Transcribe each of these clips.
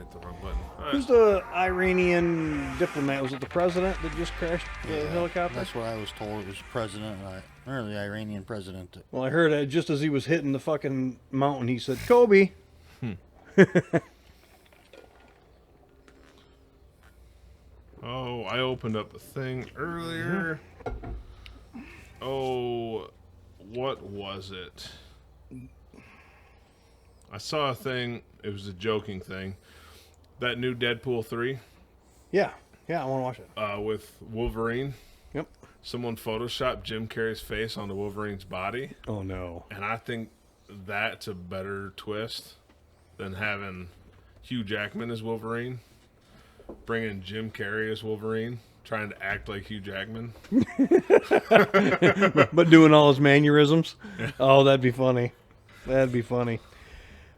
hit the wrong button. Who's the Iranian diplomat? Was it the president that just crashed the helicopter? That's what I was told. It was or the Iranian president. Well, I heard it just as he was hitting the fucking mountain. He said, "Kobe." Oh, I opened up the thing earlier. Oh, what was it? I saw a thing. It was a joking thing. That new Deadpool 3. Yeah, I want to watch it. With Wolverine. Yep. Someone photoshopped Jim Carrey's face onto Wolverine's body. Oh, no. And I think that's a better twist than having Hugh Jackman as Wolverine. Bringing Jim Carrey as Wolverine. Trying to act like Hugh Jackman. But doing all his mannerisms. Oh, that'd be funny. That'd be funny.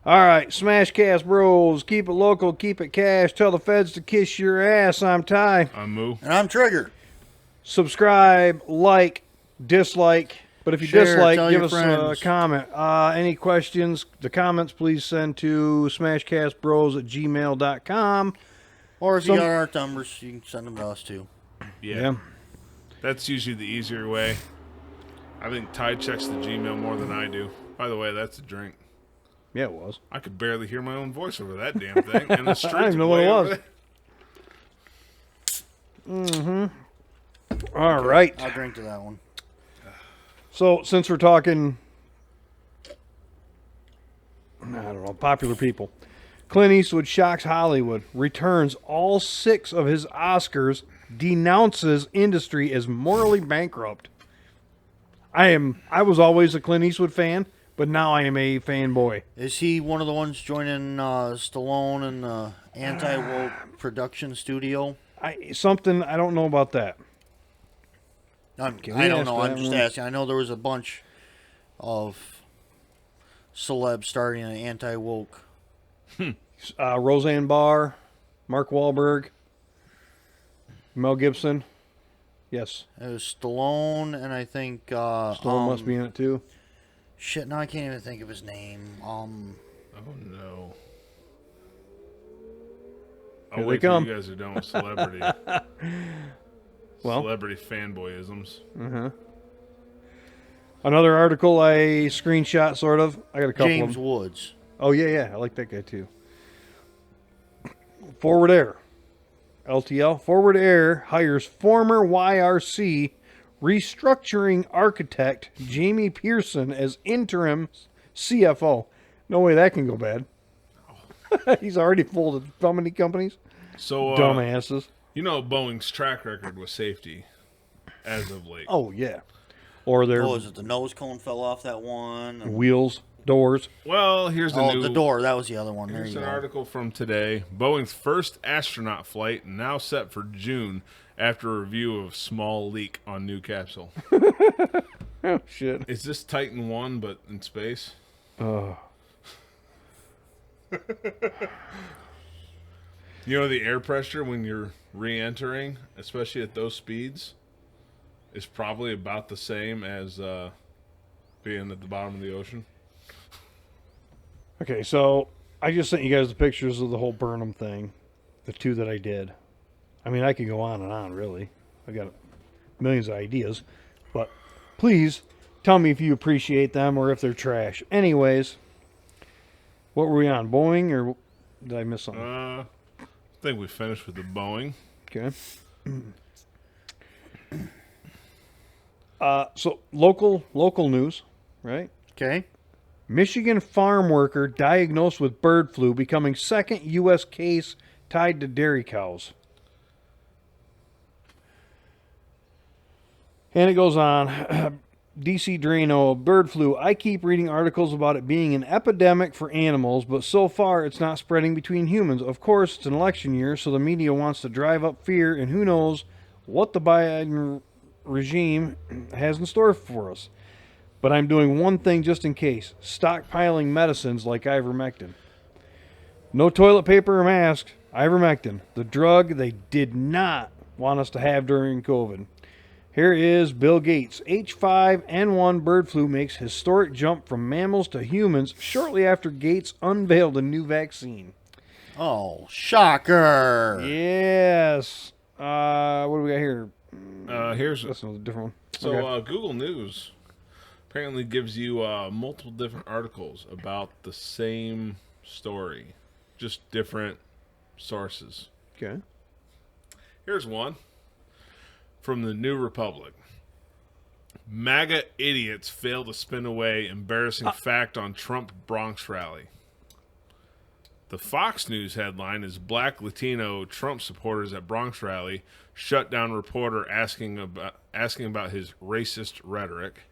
All right, SmashCastBros. Keep it local, keep it cash. Tell the feds to kiss your ass. I'm Ty. I'm Moo. And I'm Trigger. Subscribe, like, dislike. But if you dislike, give us friends. a comment. Any questions, the comments, please send to smashcastbros@gmail.com. Or if you got our numbers, you can send them to us too. Yeah. That's usually the easier way. I think Ty checks the Gmail more than I do. By the way, that's a drink. Yeah, it was. I could barely hear my own voice over that damn thing. And the streets I didn't know what it was. All right. I'll drink to that one. So, since we're talking, I don't know, popular people, Clint Eastwood shocks Hollywood, returns all 6 of his Oscars, denounces industry as morally bankrupt. I was always a Clint Eastwood fan, but now I am a fanboy. Is he one of the ones joining Stallone in the anti-woke production studio? I don't know about that. I don't know. I'm just asking. I know there was a bunch of celebs starting an anti-woke. Roseanne Barr, Mark Wahlberg, Mel Gibson. Yes. It was Stallone, and I think... Stallone must be in it too. Shit, no, I can't even think of his name. Oh, no. Here I'll wait they come. till you guys are done with celebrity. Celebrity fanboyisms. Another article I screenshot, sort of. I got a couple James of them. Woods. Oh, yeah. I like that guy, too. Forward Air. LTL. Forward Air hires former YRC restructuring architect Jamie Pearson as interim CFO. No way that can go bad. He's already folded how many companies? So, dumbasses. You know Boeing's track record with safety as of late. Oh, yeah. Or their is it the nose cone fell off that one? wheels, doors. Well, here's the the door. That was the other one. Here's an article from today. Boeing's first astronaut flight now set for June after a review of small leak on new capsule. Oh, shit. Is this Titan 1 but in space? You know, the air pressure when you're re-entering, especially at those speeds, is probably about the same as being at the bottom of the ocean. Okay, so I just sent you guys the pictures of the whole Burnham thing, the 2 that I did. I mean, I could go on and on, really. I got millions of ideas, but please tell me if you appreciate them or if they're trash. Anyways, what were we on? Boeing, or did I miss something? I think we finished with the Boeing. Okay. So local news, right? Okay. Michigan farm worker diagnosed with bird flu, becoming second U.S. case tied to dairy cows. And it goes on. DC Drano, bird flu. I keep reading articles about it being an epidemic for animals, but so far it's not spreading between humans. Of course, it's an election year, so the media wants to drive up fear, and who knows what the Biden regime has in store for us. But I'm doing one thing just in case. Stockpiling medicines like ivermectin. No toilet paper or mask. Ivermectin. The drug they did not want us to have during COVID. Here is Bill Gates. H5N1 bird flu makes historic jump from mammals to humans shortly after Gates unveiled a new vaccine. Oh, shocker. Yes. What do we got here? Here's That's a different one. so Okay. Google News apparently gives you multiple different articles about the same story, just different sources. Okay. Here's one from the New Republic. MAGA idiots fail to spin away embarrassing fact on Trump Bronx rally. The Fox News headline is Black Latino Trump supporters at Bronx rally shut down reporter asking about his racist rhetoric.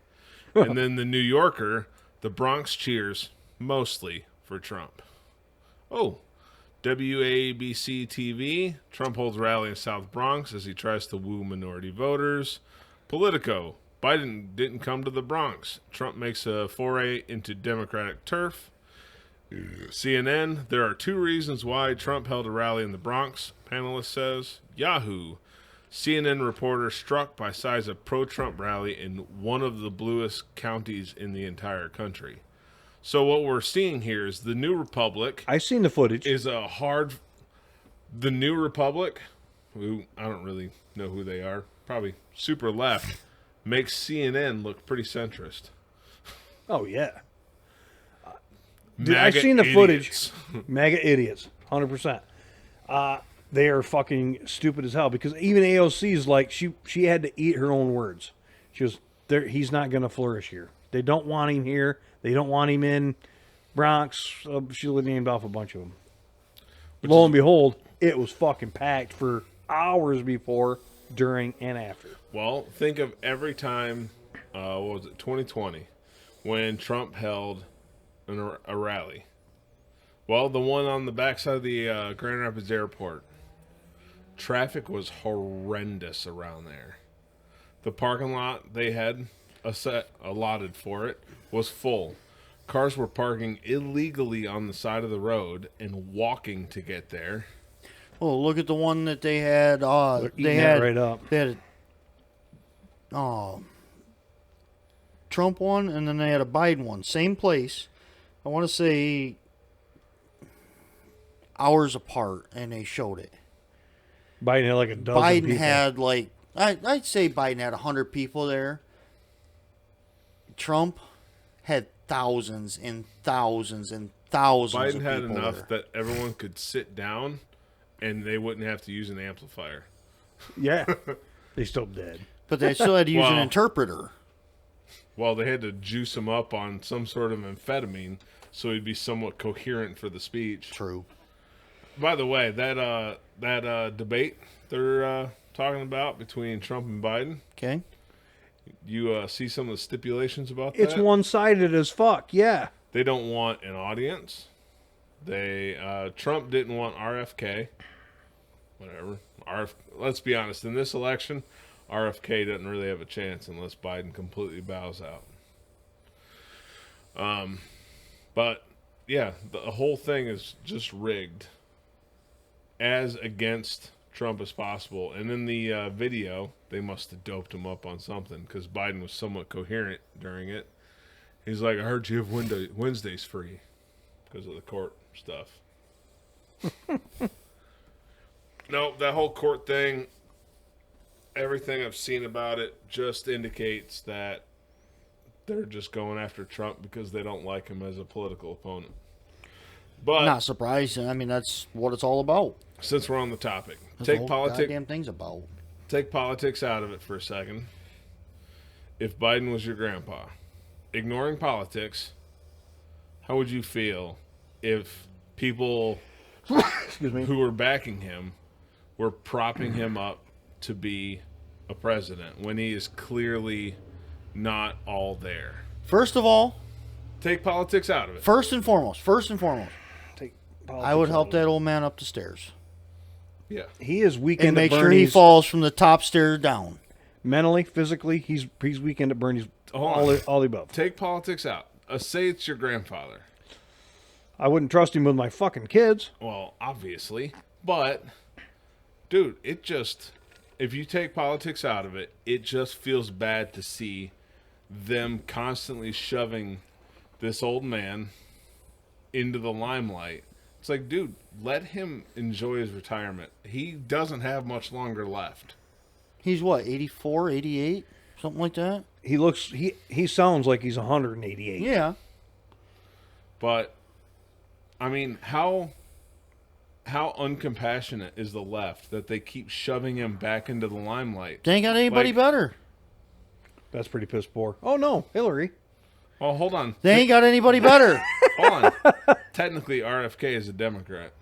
And then the New Yorker, the Bronx cheers mostly for Trump. Oh, WABC TV, Trump holds rally in South Bronx as he tries to woo minority voters. Politico, Biden didn't come to the Bronx. Trump makes a foray into Democratic turf. CNN, there are 2 reasons why Trump held a rally in the Bronx, panelist says. Yahoo, CNN reporter struck by size of pro-Trump rally in one of the bluest counties in the entire country. So what we're seeing here is the New Republic I've seen the footage. is a hard... The New Republic, who I don't really know who they are, probably super left, makes CNN look pretty centrist. Oh, yeah. Dude, I've MAGA seen the idiots. footage. MAGA idiots. 100%. They are fucking stupid as hell because even AOC is like, she had to eat her own words. She was, he's not going to flourish here. They don't want him here. They don't want him in Bronx. She named off a bunch of them. Lo and behold, it was fucking packed for hours before, during, and after. Well, think of every time, what was it, 2020, when Trump held a rally. Well, the one on the backside of the Grand Rapids Airport, traffic was horrendous around there. The parking lot they had allotted for it was full. Cars were parking illegally on the side of the road and walking to get there. Oh, look at the one that they had. They had right up. They had Trump one, and then they had a Biden one. Same place. I want to say hours apart, and they showed it. Biden had like a dozen Biden people. had like I'd say Biden had 100 people there. Trump had thousands and thousands and thousands. Biden of had people enough there. that everyone could sit down and they wouldn't have to use an amplifier. Yeah. They still dead. But they still had to use an Wow. interpreter. Well, they had to juice him up on some sort of amphetamine so he'd be somewhat coherent for the speech. True. By the way, that debate they're talking about between Trump and Biden, Okay. you see some of the stipulations about It's that? one-sided as fuck. Yeah. They don't want an audience. Trump didn't want RFK. Whatever. Let's be honest. In this election, RFK doesn't really have a chance unless Biden completely bows out. But yeah, the whole thing is just rigged as against Trump as possible. And in the video, they must have doped him up on something because Biden was somewhat coherent during it. He's like, I heard you have Wednesdays free because of the court stuff. No, that whole court thing, everything I've seen about it just indicates that they're just going after Trump because they don't like him as a political opponent. But Not surprised. I mean, that's what it's all about. since we're on the topic, That's the take whole politics goddamn thing's about. take politics out of it for a second. If Biden was your grandpa, ignoring politics, how would you feel if people Excuse me. who were backing him were propping him up to be a president when he is clearly not all there? First of all, Take politics out of it. first and foremost, Take I would politics help out that of old man up the stairs it. Yeah. He is and weekend make at sure he Bernie's. falls from the top stairs down. Mentally, physically, he's weekend at Bernie's. Hold on. All the above. Take politics out. Say it's your grandfather. I wouldn't trust him with my fucking kids. Well, obviously. But, dude, if you take politics out of it, it just feels bad to see them constantly shoving this old man into the limelight It's like, dude, let him enjoy his retirement. He doesn't have much longer left. He's what, 84, 88? Something like that? He sounds like he's 188. Yeah. But, I mean, how uncompassionate is the left that they keep shoving him back into the limelight? They ain't got anybody better. That's pretty piss poor. Oh, no, Hillary. Oh, hold on. They ain't got anybody better. Hold on. Technically, RFK is a Democrat.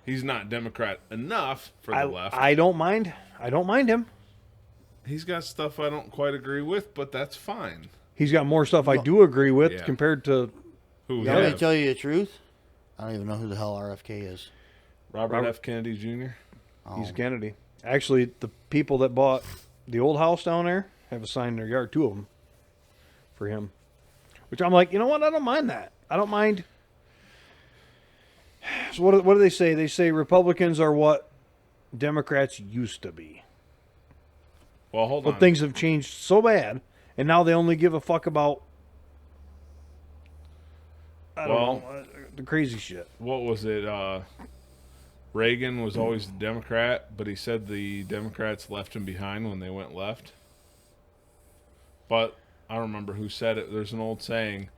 He's not Democrat enough for the left. I don't mind him. He's got stuff I don't quite agree with, but that's fine. He's got more stuff I do agree with compared to... Who we Let me have. tell you the truth. I don't even know who the hell RFK is. Robert F. Kennedy Jr.? He's Kennedy. Actually, the people that bought the old house down there have a sign in their yard, 2 of them, for him. Which I'm like, you know what? I don't mind that. I don't mind. So what do they say? They say Republicans are what Democrats used to be. Well, hold on. But things have changed so bad, and now they only give a fuck about, I don't know, the crazy shit. What was it? Reagan was always the Democrat, but he said the Democrats left him behind when they went left. But I don't remember who said it. There's an old saying,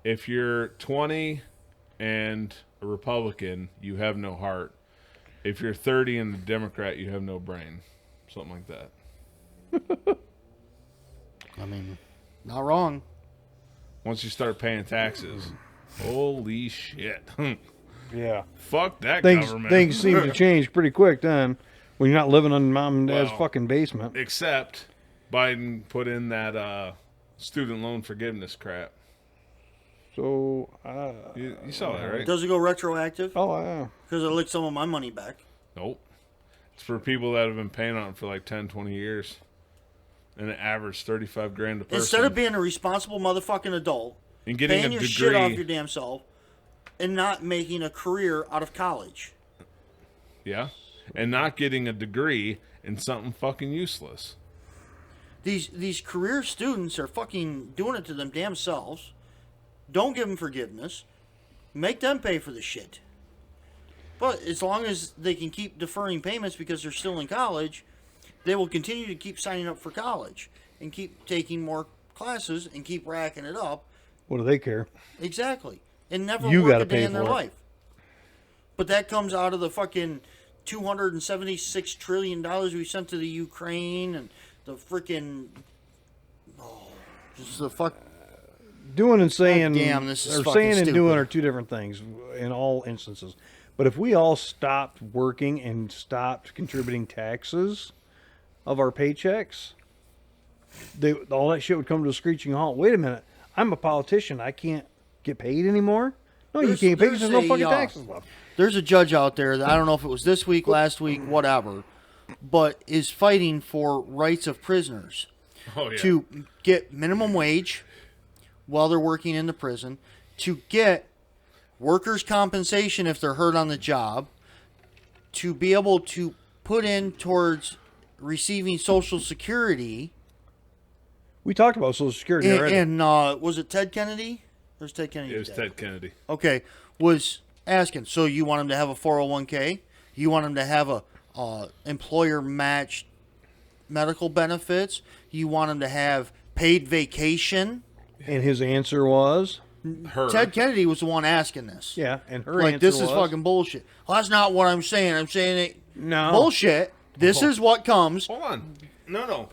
if you're 20 and a Republican, you have no heart. If you're 30 and a Democrat, you have no brain. Something like that. I mean, not wrong. Once you start paying taxes, holy shit. Yeah. Fuck that government. Things seem to change pretty quick then when you're not living in mom and dad's fucking basement. Except Biden put in that student loan forgiveness crap. So, you saw that, right? Does it go retroactive? Oh, yeah. Because I licked some of my money back. Nope. It's for people that have been paying on it for like 10, 20 years. And it averaged 35 grand a person. Instead of being a responsible motherfucking adult, and getting paying a your degree, shit off your damn self, and not making a career out of college. Yeah. And not getting a degree in something fucking useless. These career students are fucking doing it to them damn selves. Don't give them forgiveness. Make them pay for the shit. But as long as they can keep deferring payments because they're still in college, they will continue to keep signing up for college and keep taking more classes and keep racking it up. What do they care? Exactly. And never You work gotta a day pay in their for it. life. But that comes out of the fucking $276 trillion we sent to the Ukraine and the freaking... just the fuck... Doing and saying, God damn, this is or fucking saying and stupid. doing are two different things in all instances. But if we all stopped working and stopped contributing taxes of our paychecks, all that shit would come to a screeching halt. Wait a minute, I'm a politician. I can't get paid anymore? No, you can't pay because there's no fucking taxes left. There's a judge out there that I don't know if it was this week, last week, whatever, but is fighting for rights of prisoners to get minimum wage while they're working in the prison, to get workers' compensation if they're hurt on the job, to be able to put in towards receiving Social Security. We talked about Social Security already. And was it Ted Kennedy? There's Ted Kennedy. It was Ted Kennedy. Okay, was asking, so you want him to have a 401k? You want him to have a employer-matched medical benefits? You want him to have paid vacation? And his answer was? Ted Kennedy was the one asking this. Yeah, and her like, answer this was? is fucking bullshit. Well, that's not what I'm saying. I'm saying it. No. Bullshit. This is what comes. Hold on. No.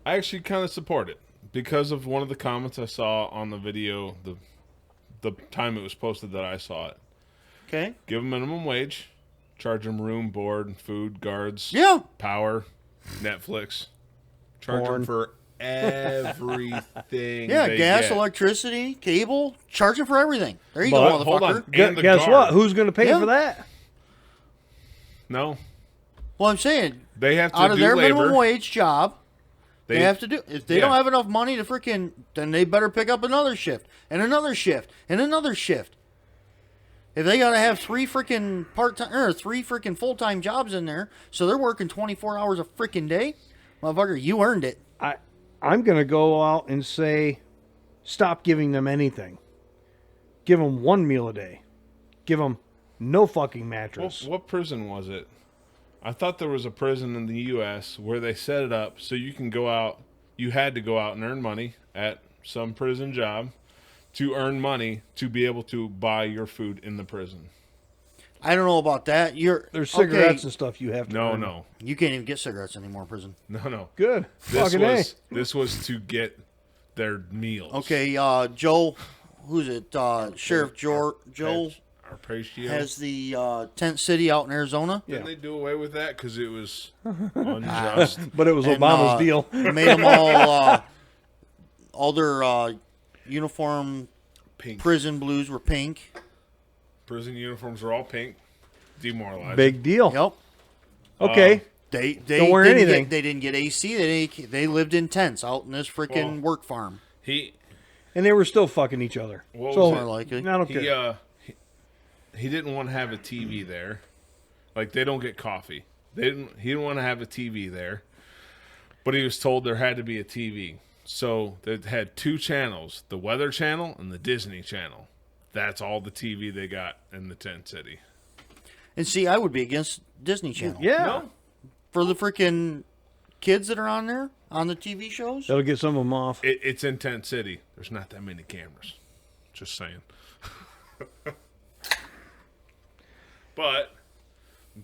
I actually kind of support it because of one of the comments I saw on the video, the time it was posted that I saw it. Okay. Give them minimum wage, charge them room, board, food, guards, power, Netflix. Charge Porn. them for everything. Yeah, they gas, get. electricity, cable, charge them for everything. There you But- go, motherfucker. Hold on. And the Guess guard. what? Who's going to pay Yeah. for that? No. Well, I'm saying, They have to out of do their labor. minimum wage job, they have to do. If they don't have enough money to freaking, then they better pick up another shift and another shift and another shift. If they got to have 3 freaking part-time or 3 freaking full-time jobs in there, so they're working 24 hours a freaking day, motherfucker, you earned it. I'm going to go out and say, stop giving them anything. Give them 1 meal a day. Give them No fucking mattress. What prison was it? I thought there was a prison in the U.S. where they set it up so you can go out. You had to go out and earn money at some prison job to earn money to be able to buy your food in the prison. I don't know about that. There's cigarettes and stuff you have to earn. No. You can't even get cigarettes anymore in prison. No. Good. This was to get their meals. Okay, Joe, who's it? Sheriff Joe Arpeggio has the tent city out in Arizona. Didn't they do away with that because it was unjust? But it was Obama's deal. Made them all their uniform Pink. prison blues were pink. Prison uniforms were all pink. Demoralizing. Big deal. Yep. Okay. They Don't wear didn't anything. They didn't get AC. They lived in tents out in this freaking work farm. And they were still fucking each other. What So was it? More likely. I don't care. He didn't want to have a TV there. Like, they don't get coffee. He didn't want to have a TV there. But he was told there had to be a TV. So they had 2 channels, the Weather Channel and the Disney Channel. That's all the TV they got in the tent city. And see, I would be against Disney Channel. Yeah. No? For the freaking kids that are on there, on the TV shows. That'll get some of them off. It's in Tent City. There's not that many cameras. Just saying. But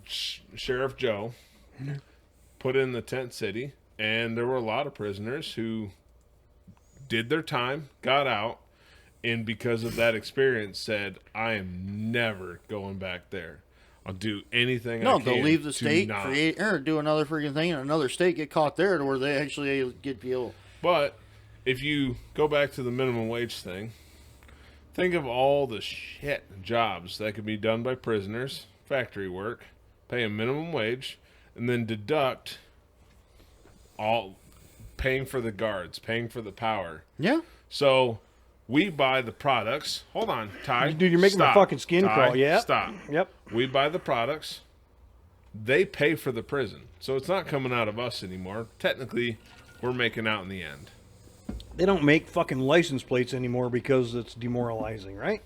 Sheriff Joe put in the Tent City, and there were a lot of prisoners who did their time, got out, and because of that experience said, I am never going back there. I'll do anything I can. No, they'll leave the to state, not. create or do another freaking thing in another state, get caught there to where they actually get people. But if you go back to the minimum wage thing, think of all the shit jobs that could be done by prisoners, factory work, pay a minimum wage, and then deduct all paying for the guards, paying for the power. Yeah. So we buy the products. Hold on, Ty. Dude, you're making my fucking skin Ty, crawl. Yeah. Stop. Yep. We buy the products. They pay for the prison. So it's not coming out of us anymore. Technically, we're making out in the end. They don't make fucking license plates anymore because it's demoralizing, right?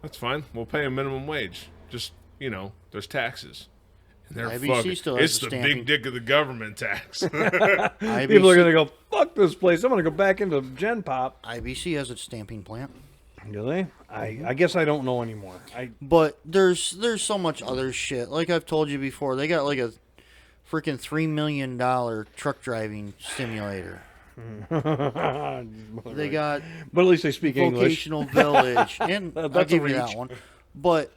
That's fine. We'll pay a minimum wage. Just, there's taxes. And they're IBC fucking, still has it's the the stamping. big dick of the government tax. IBC, People are going to go, fuck this place. I'm going to go back into Gen Pop. IBC has its stamping plant. Do they? I guess I don't know anymore. But there's so much other shit. Like I've told you before, they got like a freaking $3 million truck driving simulator. They got But at least they speak English. vocational village, and I'll That's a give you that reach. one. But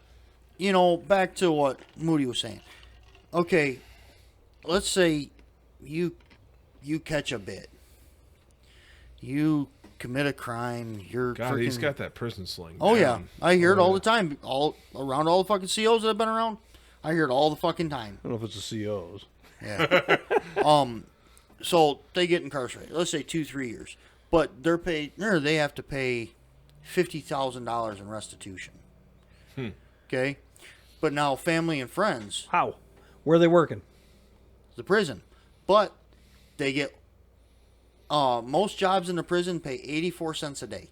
back to what Moody was saying. Okay, let's say you catch a bit. You commit a crime. You're God, he's freaking- got that prison sling. Oh, yeah. down. I hear it all the time. All around all the fucking COs that have been around. I hear it all the fucking time. I don't know if it's the COs. Yeah. So they get incarcerated. Let's say 2-3 years. But they have to pay $50,000 in restitution. Okay? But now family and friends, How? Where are they working? the prison. But they get most jobs in the prison pay 84 cents a day.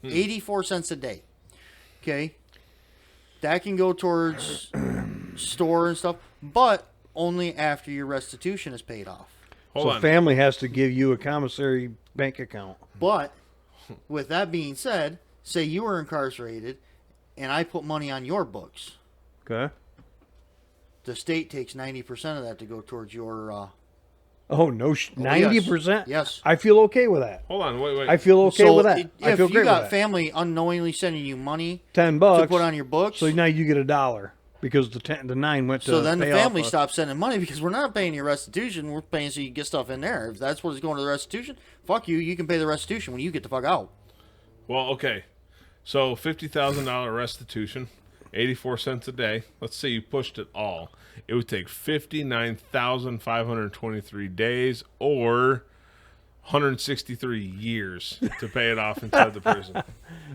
84 cents a day. Okay? That can go towards store and stuff, but only after your restitution is paid off. Hold So on. family has to give you a commissary bank account. But with that being said, say you were incarcerated and I put money on your books. Okay. The state takes 90% of that to go towards your... Oh, no. 90%? Yes. I feel okay with that. Hold on. Wait. I feel okay with that. I If feel you great with got that. family unknowingly sending you money $10 to put on your books, So now you get $1 because the 9 went to so then the pay off family a- stops sending money because we're not paying your restitution. We're paying so you can get stuff in there. If that's what is going to the restitution, fuck you. You can pay the restitution when you get the fuck out. Well, okay. So $50,000 restitution, 84 cents a day. Let's say you pushed it all. It would take 59,523 days or 163 years to pay it off inside the prison.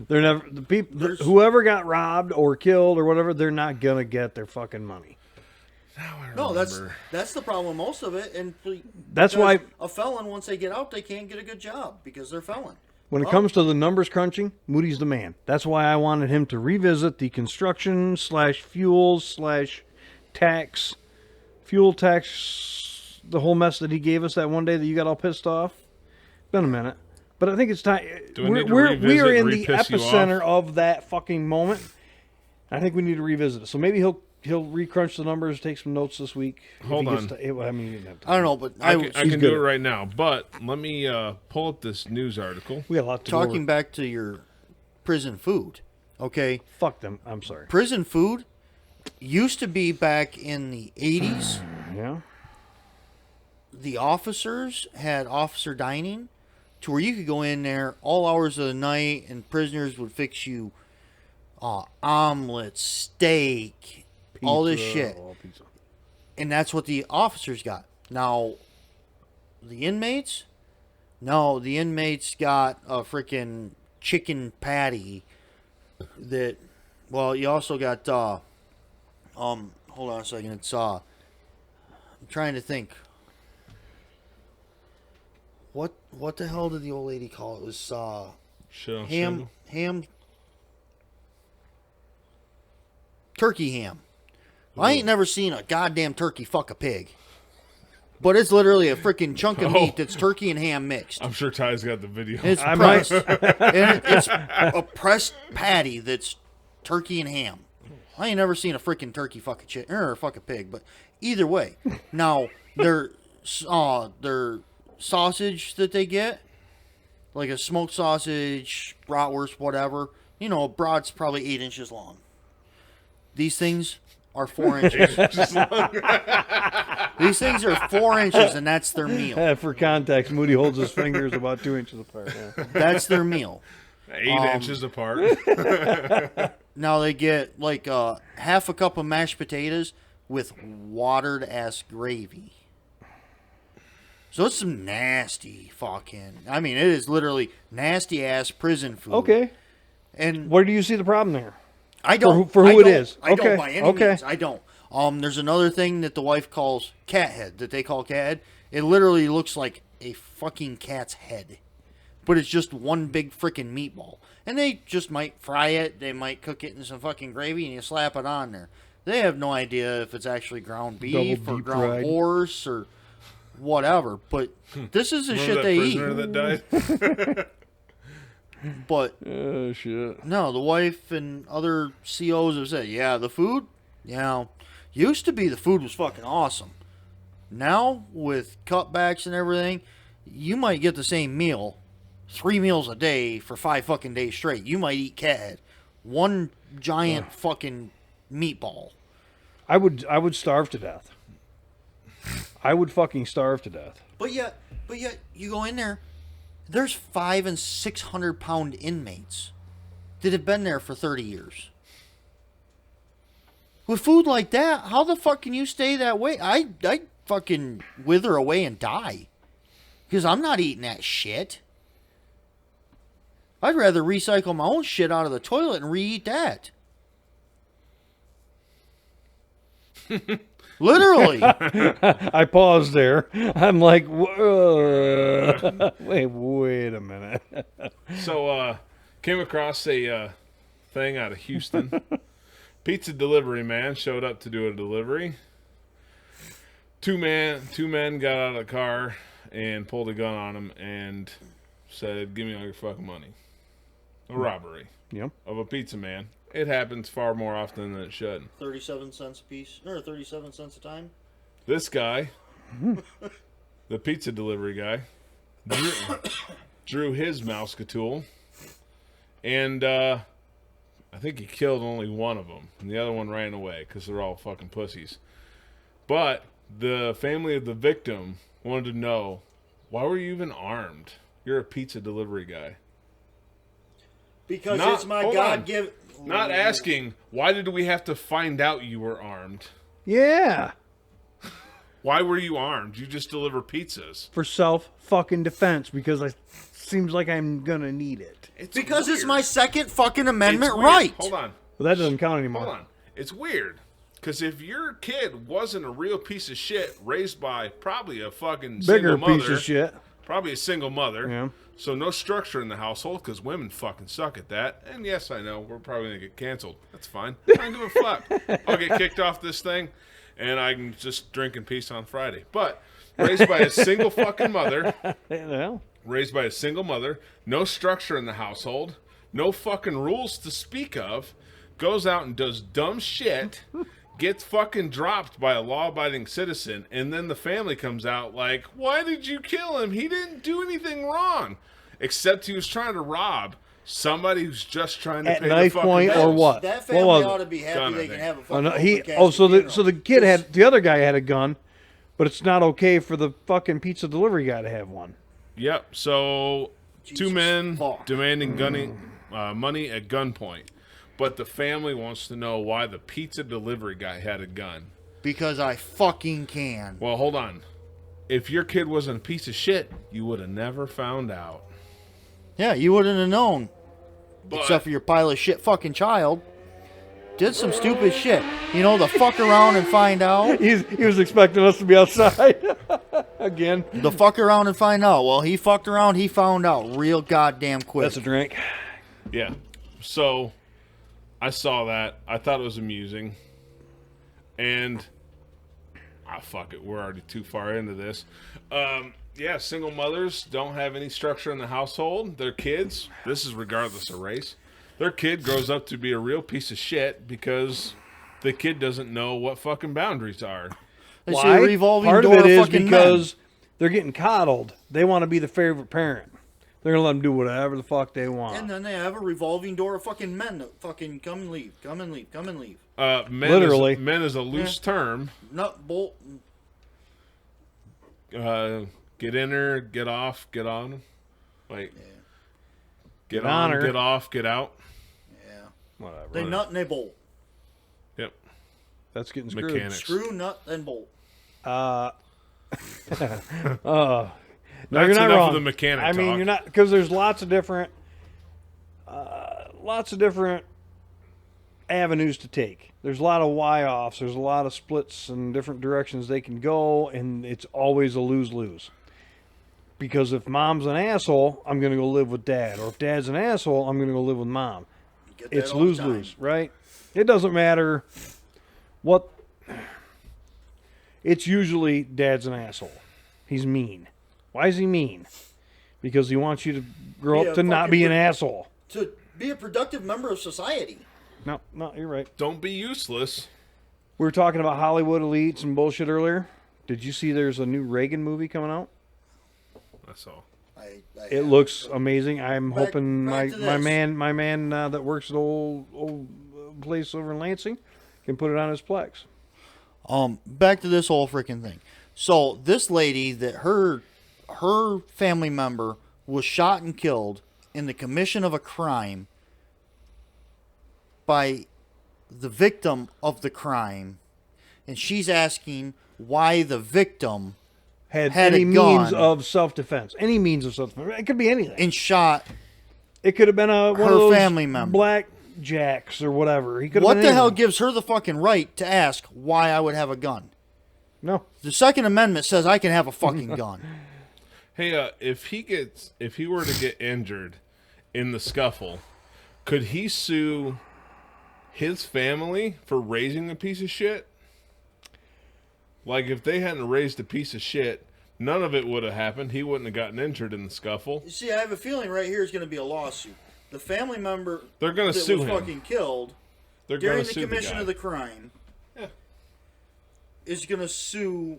They're never the people. Whoever got robbed or killed or whatever, they're not gonna get their fucking money. Now I No, remember. that's the problem with most of it, and That's because why- a felon once they get out, they can't get a good job because they're felon. When it comes to the numbers crunching, Moody's the man. That's why I wanted him to revisit the construction / fuel / tax, fuel tax, the whole mess that he gave us that one day that you got all pissed off. Been a minute. But I think it's time. We are in the epicenter of that fucking moment. I think we need to revisit it. So maybe he'll recrunch the numbers, take some notes this week. Hold on. I don't know, but I can do it right now. But let me pull up this news article. We got a lot to Talking back to your prison food, okay? Fuck them. I'm sorry. Prison food used to be back in the 80s. Yeah. The officers had officer dining to where you could go in there all hours of the night and prisoners would fix you omelets, steak, pizza, all this shit. And that's what the officers got. Now, the inmates? No, the inmates got a freaking chicken patty that, well, you also got, hold on a second, it's, I'm trying to think. What the hell did the old lady call it? It was, ham, turkey ham. I ain't never seen a goddamn turkey fuck a pig. But it's literally a freaking chunk of meat that's turkey and ham mixed. I'm sure Ty's got the video. It's pressed. And it's a pressed patty that's turkey and ham. I ain't never seen a freaking turkey fuck a chicken or fuck a pig. But either way, now their sausage that they get, like a smoked sausage, bratwurst, whatever. You know, a brat's probably 8 inches long. These things are 4 inches. These things are 4 inches, and that's their meal. For context, Moody holds his fingers about 2 inches apart. Yeah. That's their meal. 8 inches apart. Now they get like half a cup of mashed potatoes with watered ass gravy. So it's some nasty fucking. I mean, it is literally nasty ass prison food. Okay. And where do you see the problem there? I don't. For who it is. I don't by any means. I don't. There's another thing that the wife calls cat head, that they call cat head. It literally looks like a fucking cat's head. But it's just one big freaking meatball. And they just might fry it. They might cook it in some fucking gravy and you slap it on there. They have no idea if it's actually ground beef or ground fried horse or whatever. But this is the shit they eat. That died? But oh shit. No, the wife and other COs have said, yeah, the food, used to be the food was fucking awesome. Now, with cutbacks and everything, you might get the same meal, 3 meals a day for 5 fucking days straight. You might eat cat head. One giant fucking meatball. I would starve to death. I would fucking starve to death. But yet, you go in there, there's 500 and 600 pound inmates that have been there for 30 years. With food like that, how the fuck can you stay that way? I fucking wither away and die. Because I'm not eating that shit. I'd rather recycle my own shit out of the toilet and re-eat that. Literally. I paused there. I'm like, wait a minute. So, came across a thing out of Houston. Pizza delivery man showed up to do a delivery. Two men got out of the car and pulled a gun on him and said, "Give me all your fucking money." A robbery. Yep. Of a pizza man. It happens far more often than it should. 37 cents a piece, or 37 cents a time. This guy, the pizza delivery guy, drew his Mousketool, and I think he killed only one of them, and the other one ran away because they're all fucking pussies. But the family of the victim wanted to know, why were you even armed? You're a pizza delivery guy. Because it's my God-given... Not asking, why did we have to find out you were armed? Yeah. Why were you armed? You just deliver pizzas. For self-fucking-defense, because it seems like I'm gonna need it. Because it's my Second fucking Amendment right. Hold on. Well, that doesn't count anymore. Hold on. It's weird. Because if your kid wasn't a real piece of shit raised by probably a fucking bigger single mother, piece of shit, Probably a single mother. Yeah. So no structure in the household because women fucking suck at that. And yes, I know we're probably gonna get canceled. That's fine. I don't give a fuck. I'll get kicked off this thing, and I can just drink in peace on Friday. But raised by a single fucking mother. Well, Raised by a single mother, no structure in the household, no fucking rules to speak of, goes out and does dumb shit, gets fucking dropped by a law-abiding citizen, and then the family comes out like, why did you kill him? He didn't do anything wrong. Except he was trying to rob somebody who's just trying to at pay knife the fucking point bills. or what? That What family was ought it? to be happy Gun, I they can think. have a Oh, fucking no, open casket so funeral. the kid had the other guy had a gun, but it's not okay for the fucking pizza delivery guy to have one. Yep, so Jesus two men fuck. demanding money at gunpoint. But the family wants to know why the pizza delivery guy had a gun. Because I fucking can. Well, hold on. If your kid wasn't a piece of shit, you would have never found out. Yeah, you wouldn't have known. But, Except for your pile of shit fucking child. Did some stupid shit. You know, the fuck around and find out. He was expecting us to be outside again. The fuck around and find out. Well, he fucked around, he found out real goddamn quick. That's a drink. yeah. So, I saw that. I thought it was amusing. And, fuck it. We're already too far into this. Yeah, single mothers don't have any structure in the household. Their kids, this is regardless of race, their kid grows up to be a real piece of shit because the kid doesn't know what fucking boundaries are. They say Why? revolving Part of door it is fucking because they're getting coddled. They want to be the favorite parent. They're gonna let them do whatever the fuck they men. want. And then they have a revolving door of fucking men that fucking come and leave, come and leave, come and leave. Men is a loose term. Nut, bolt. Get in her, get off, get on. Like, get on on, her. get off, get out. Yeah. Whatever. They nut and they bolt. Yep. That's getting screwed. Mechanics. Screw, nut, and bolt. No, That's you're not enough wrong. of the mechanic I mean, talk. you're not, because there's lots of different avenues to take. There's a lot of Y-offs. There's a lot of splits and different directions they can go, and it's always a lose-lose. Because if mom's an asshole, I'm going to go live with dad. Or if dad's an asshole, I'm going to go live with mom. Get that It's all the lose-lose, time. right? It doesn't matter what. It's usually dad's an asshole. He's mean. Why is he mean? Because he wants you to grow Be up a to not fucking be an asshole. To be a productive member of society. No, you're right. Don't be useless. We were talking about Hollywood elites and bullshit earlier. Did you see there's a new Reagan movie coming out? That's all. It looks amazing. I'm hoping back to my this. man that works at the old place over in Lansing can put it on his Plex. Back to this whole freaking thing. So this lady that her family member was shot and killed in the commission of a crime by the victim of the crime, and she's asking why the victim Had Had any a gun. means of self-defense. Any means of self-defense. It could be anything. and shot. It could have been one her of those family member. black jacks or whatever. He could have What been the hell anything. gives her the fucking right to ask why I would have a gun? No. The Second Amendment says I can have a fucking gun. Hey, if he were to get injured in the scuffle, could he sue his family for raising a piece of shit? Like, if they hadn't raised a piece of shit, none of it would have happened. He wouldn't have gotten injured in the scuffle. You see, I have a feeling right here is going to be a lawsuit. The family member They're going to that sue was him. fucking killed They're going during to the sue the commission guy. of the crime is going to sue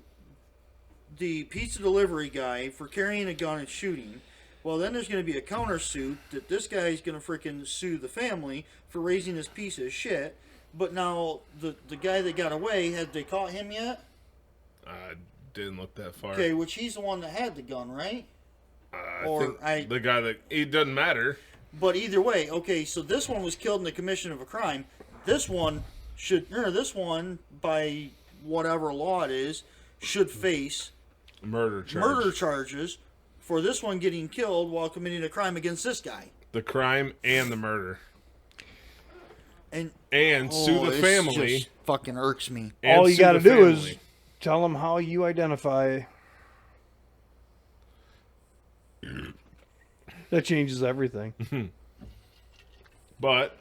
the pizza delivery guy for carrying a gun and shooting. Well, then there's going to be a countersuit that this guy's going to freaking sue the family for raising this piece of shit. But now the guy that got away, had they caught him yet? I didn't look that far. Okay, which he's the one that had the gun, right? I think the guy that it doesn't matter. But either way, okay, so this one was killed in the commission of a crime. This one by whatever law it is, should face Murder charge. murder charges for this one getting killed while committing a crime against this guy. The crime and the murder. And Sue the this family. just fucking irks me. And All you sue got to the do is family. tell them how you identify. That changes everything. But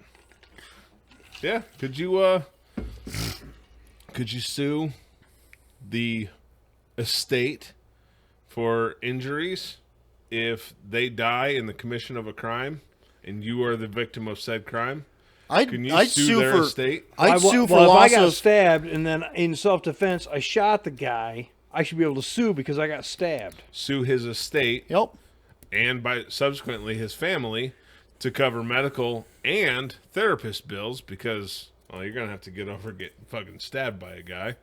yeah, could you sue the estate for injuries if they die in the commission of a crime and you are the victim of said crime? Can you sue their estate? I'd sue for if loss I got of stabbed and then in self-defense I shot the guy, I should be able to sue because I got stabbed. Sue his estate. Yep. And by subsequently his family to cover medical and therapist bills because you're gonna have to get over getting fucking stabbed by a guy.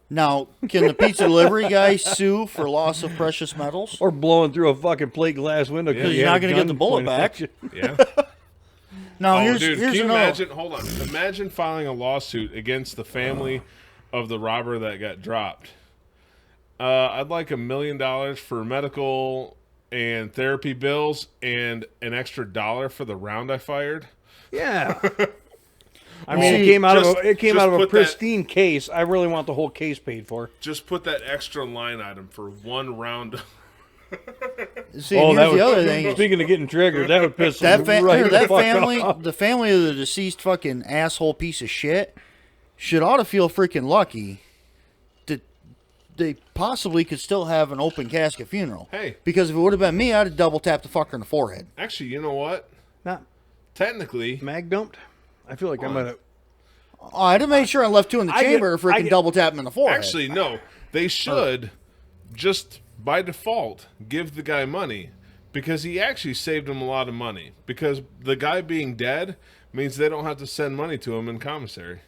Now, can the pizza delivery guy sue for loss of precious metals? Or blowing through a fucking plate glass window because you're not going to get the bullet back. Yeah. Now, Dude, here's can you another. imagine? Hold on. Imagine filing a lawsuit against the family of the robber that got dropped. I'd like $1 million for medical and therapy bills and an extra $1 for the round I fired. Yeah. I mean, it came out of a pristine case. I really want the whole case paid for. Just put that extra line item for one round. See, here's the other thing. Speaking of getting triggered, that would piss That, me right the fuck family, off. the family of the deceased fucking asshole piece of shit, should ought to feel freaking lucky that they possibly could still have an open casket funeral. Hey. Because if it would have been me, I'd have double tapped the fucker in the forehead. Actually, you know what? Not Technically, mag dumped. I feel like I might have. Oh, I'd have made sure I left two in the chamber and freaking double tap him in the forehead. actually, no. They should just by default give the guy money because he actually saved him a lot of money. Because the guy being dead means they don't have to send money to him in commissary.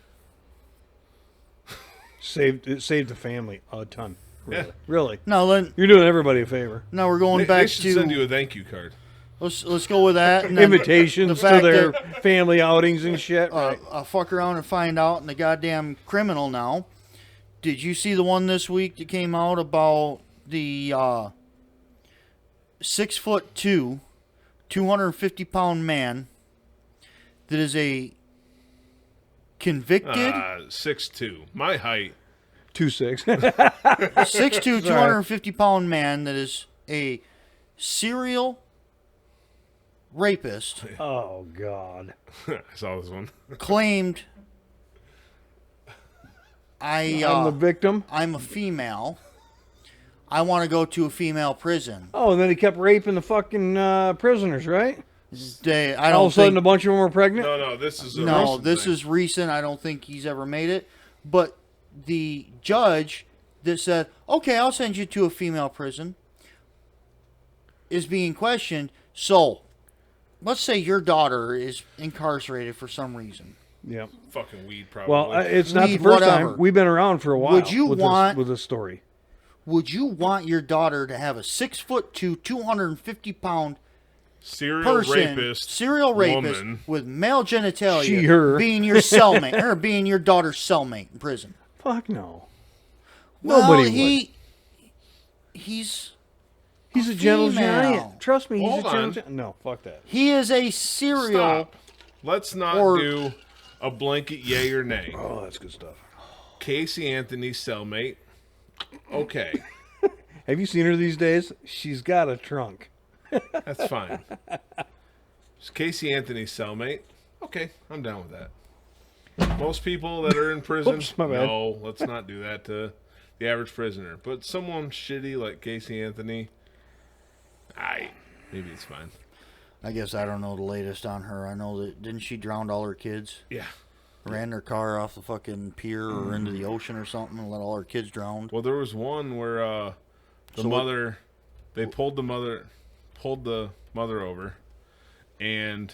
It saved the family a ton. Really. Yeah. Really. Now, then, You're doing everybody a favor. now we're going They back should to send you a thank you card. let's go with that. And then Invitations the to fact their that, family outings and shit. I'll fuck around and find out, and the goddamn criminal now. Did you see the one this week that came out about the 6'2", 250-pound man that is a convicted 6'2". My height. 2-6. 6'2", 250-pound man that is a serial rapist Oh God. I saw this one. claimed I'm the victim. I'm a female. I want to go to a female prison. Oh, and then he kept raping the fucking prisoners, right? I All don't of a sudden, think. a bunch of them were pregnant. No, this is a No, recent this thing. is recent. I don't think he's ever made it. But the judge that said, "Okay, I'll send you to a female prison," is being questioned. So, let's say your daughter is incarcerated for some reason. Yeah. fucking weed, probably. Well, it's not the Weed, first whatever. time. We've been around for a while. Would you want- with this story? Would you want your daughter to have a 6'2", 250-pound serial person, rapist, serial rapist woman. with male genitalia, She, her. being your cellmate or being your daughter's cellmate in prison? Fuck no. Well, Nobody he's He's a gentle female. giant. Trust me, he's Hold a gentle on. giant. No, fuck that. he is a serial. Stop. Let's not Or- do a blanket yay or nay. Oh, that's good stuff. Casey Anthony's cellmate. Okay, Have you seen her these days? She's got a trunk. that's fine. Is Casey Anthony's cellmate? Okay, I'm down with that. Most people that are in prison, Oops, my bad. no, let's not do that to the average prisoner. But someone shitty like Casey Anthony, maybe it's fine. I guess I don't know the latest on her. I know that didn't she drown all her kids? Yeah. Ran their car off the fucking pier or into the ocean or something and let all her kids drown. Well, there was one where they pulled the mother over, and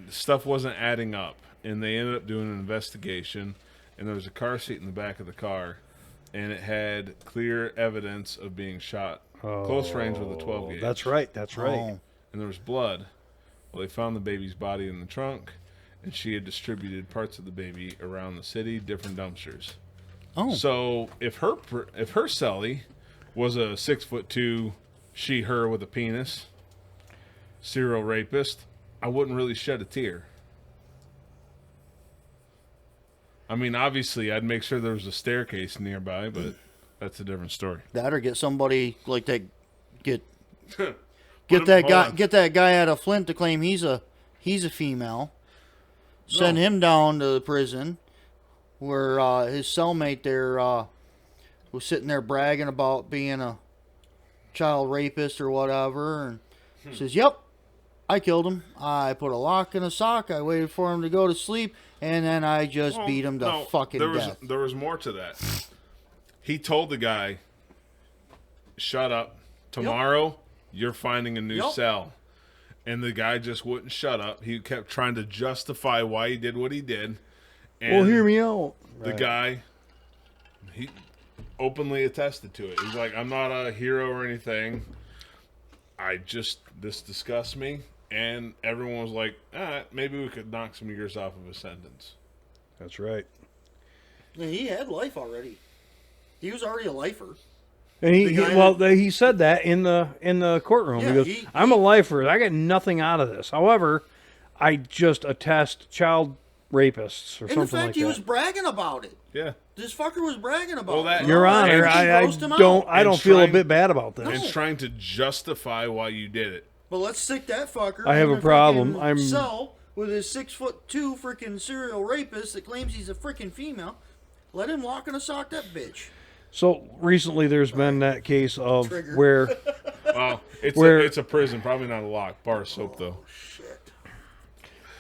stuff wasn't adding up, and they ended up doing an investigation, and there was a car seat in the back of the car, and it had clear evidence of being shot close range with a 12 gauge. That's right. That's right. Oh. And there was blood. Well, they found the baby's body in the trunk, and she had distributed parts of the baby around the city, different dumpsters. Oh. So if her cellie was a 6'2", she/her with a penis, serial rapist, I wouldn't really shed a tear. I mean, obviously, I'd make sure there was a staircase nearby, but that's a different story. That or get somebody like that, get Get that guy out of Flint to claim he's a female. Send him down to the prison where his cellmate there was sitting there bragging about being a child rapist or whatever, and says, "Yep, I killed him. I put a lock in a sock. I waited for him to go to sleep, and then I just beat him to fucking death." There was more to that. He told the guy, "Shut up. Tomorrow, you're finding a new cell." And the guy just wouldn't shut up. He kept trying to justify why he did what he did. And well, hear me out. The guy, he openly attested to it. He's like, "I'm not a hero or anything. This disgusts me." And everyone was like, maybe we could knock some years off of his sentence. That's right. He had life already. He was already a lifer. And he said that in the courtroom. Yeah, he goes, "I'm a lifer. I got nothing out of this. However, I just attest child rapists or something like that." In fact, he was bragging about it. Yeah. This fucker was bragging about it. Your Honor, I don't feel a bit bad about this. And trying to justify why you did it. But let's stick that fucker. I have a problem. I'm cell with his 6'2" freaking serial rapist that claims he's a freaking female. Let him lock in a sock that bitch. So recently, there's been that case of where. Well, it's a prison, probably not a lock. Bar of soap, though. Shit.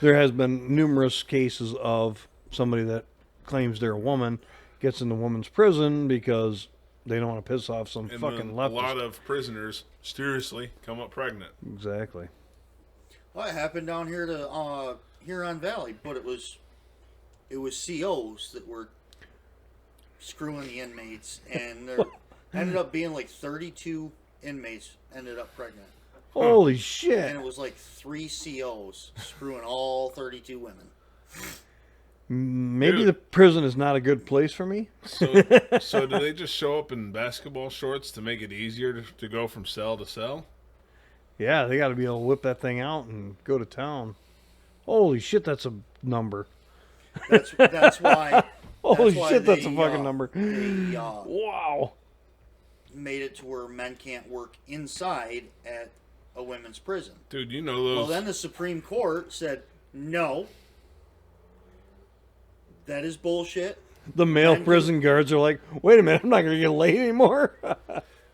There has been numerous cases of somebody that claims they're a woman gets in the woman's prison because they don't want to piss off some fucking leftist. A lot of prisoners, seriously, come up pregnant. Exactly. Well, it happened down here to Huron Valley, but it was COs that were screwing the inmates, and there ended up being like 32 inmates ended up pregnant. Holy shit. And it was like 3 COs screwing all 32 women. Maybe the prison is not a good place for me. So do they just show up in basketball shorts to make it easier to go from cell to cell? Yeah, they got to be able to whip that thing out and go to town. Holy shit, that's a number. That's why... Holy shit, that's a fucking number. They, wow. Made it to where men can't work inside at a women's prison. Dude, you know those... Well, then the Supreme Court said, no, that is bullshit. The male prison guards are like, wait a minute, I'm not going to get laid anymore.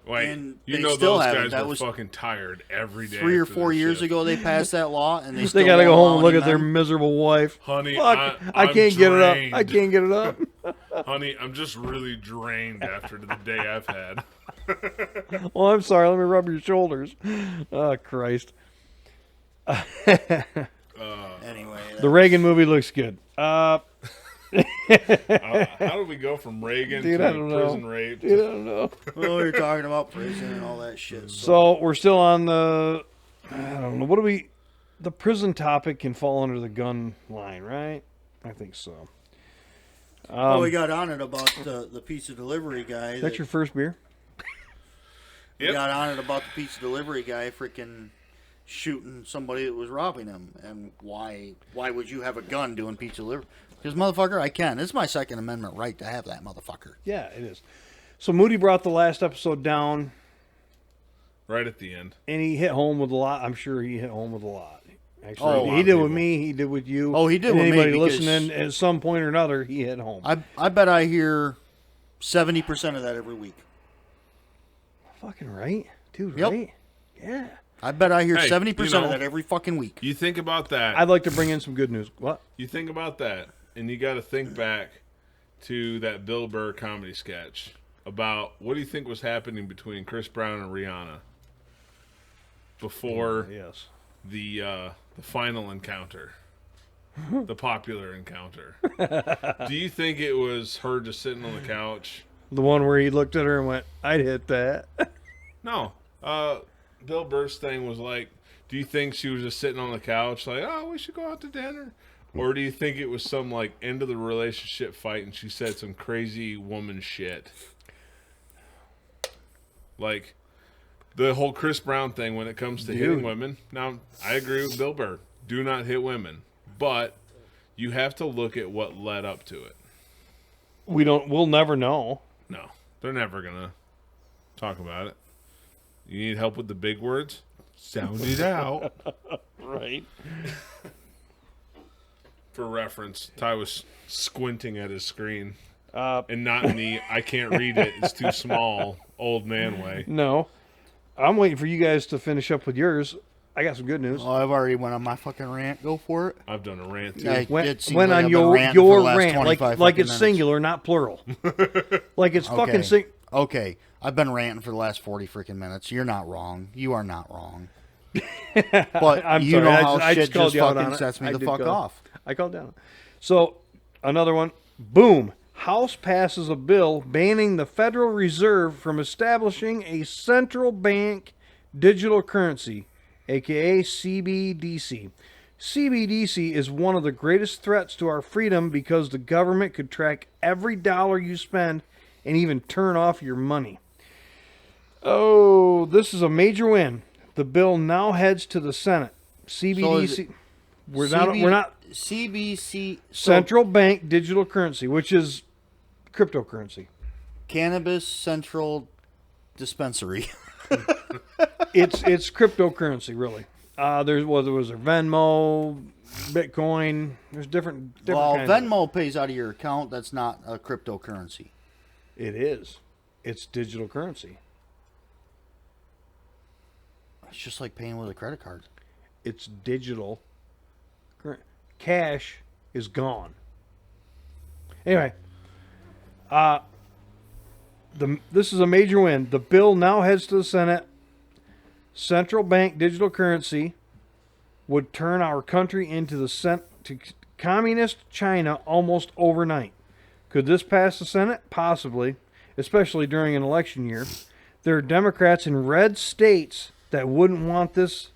Wait, and you know those guys were fucking tired every day. 3 or 4 years ago they passed that law, and they got to go home and look at their miserable wife. Honey, fuck, I can't get it up. I can't get it up. Honey, I'm just really drained after the day I've had. Well, I'm sorry. Let me rub your shoulders. Oh, Christ. Anyway. The Reagan movie looks good. How do we go from Reagan to prison rape? Dude, I don't know. Well, you're talking about prison and all that shit. So we're still on the, I don't know, the prison topic can fall under the gun line, right? I think so. We got on it about the pizza delivery guy. Is that your first beer? We got on it about the pizza delivery guy freaking shooting somebody that was robbing him. And why would you have a gun doing pizza delivery? Because, motherfucker, I can. It's my Second Amendment right to have that, motherfucker. Yeah, it is. So Moody brought the last episode down. Right at the end. And he hit home with a lot. I'm sure he hit home with a lot. Actually, he did with me. He did with you. Oh, he did with me. Anybody listening, at some point or another, he hit home. I bet I hear 70% of that every week. Fucking right. Dude, yep. Right? Yeah. I bet I hear 70% of that every fucking week. You think about that. I'd like to bring in some good news. What? You think about that, and you got to think back to that Bill Burr comedy sketch about what do you think was happening between Chris Brown and Rihanna before the final encounter, the popular encounter. Do you think it was her just sitting on the couch? The one where he looked at her and went, I'd hit that. No. Bill Burr's thing was like, do you think she was just sitting on the couch like, oh, we should go out to dinner? Or do you think it was some like end of the relationship fight and she said some crazy woman shit? Like the whole Chris Brown thing when it comes to hitting women. Now, I agree with Bill Burr. Do not hit women. But you have to look at what led up to it. We'll never know. No. They're never going to talk about it. You need help with the big words? Sound it out. Right. For reference, Ty was squinting at his screen. And not in the, I can't read it, it's too small, old man way. No. I'm waiting for you guys to finish up with yours. I got some good news. Oh, I've already went on my fucking rant. Go for it. I've done a rant too. Went on your rant, like it's singular, not plural. Like it's fucking Okay, I've been ranting for the last 40 freaking minutes. You're not wrong. You are not wrong. But I'm you sorry. know how I shit called just you out fucking on it. sets me I the did fuck go. off. I called down. So, another one. Boom. House passes a bill banning the Federal Reserve from establishing a central bank digital currency, aka CBDC. CBDC is one of the greatest threats to our freedom because the government could track every dollar you spend and even turn off your money. Oh, this is a major win. The bill now heads to the Senate. CBDC. We're not CBC central bank digital currency, which is cryptocurrency. Cannabis Central Dispensary. It's cryptocurrency, really. There was a Venmo, Bitcoin. There's different Well, kinds. Venmo pays out of your account. That's not a cryptocurrency. It is. It's digital currency. It's just like paying with a credit card. It's digital. Cash is gone. Anyway, this is a major win. The bill now heads to the Senate. Central bank digital currency would turn our country into to communist China almost overnight. Could this pass the Senate? Possibly, especially during an election year. There are Democrats in red states that wouldn't want this.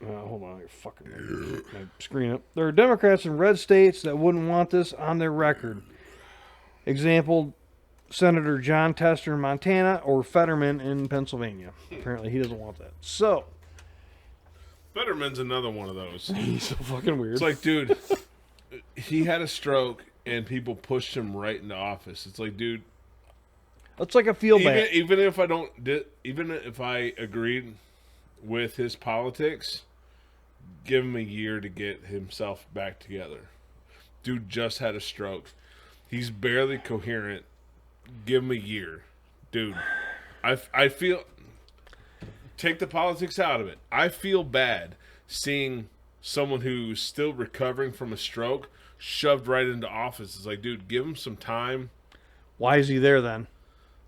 Hold on, my screen up. There are Democrats in red states that wouldn't want this on their record. Example, Senator John Tester in Montana or Fetterman in Pennsylvania. Apparently he doesn't want that. So, Fetterman's another one of those. He's so fucking weird. It's like, dude, he had a stroke and people pushed him right into office. It's like, dude, it's like a field bad. Even if I agreed with his politics, give him a year to get himself back together. Dude just had a stroke. He's barely coherent. Give him a year. Dude, I feel... Take the politics out of it. I feel bad seeing someone who's still recovering from a stroke shoved right into office. It's like, dude, give him some time. Why is he there then?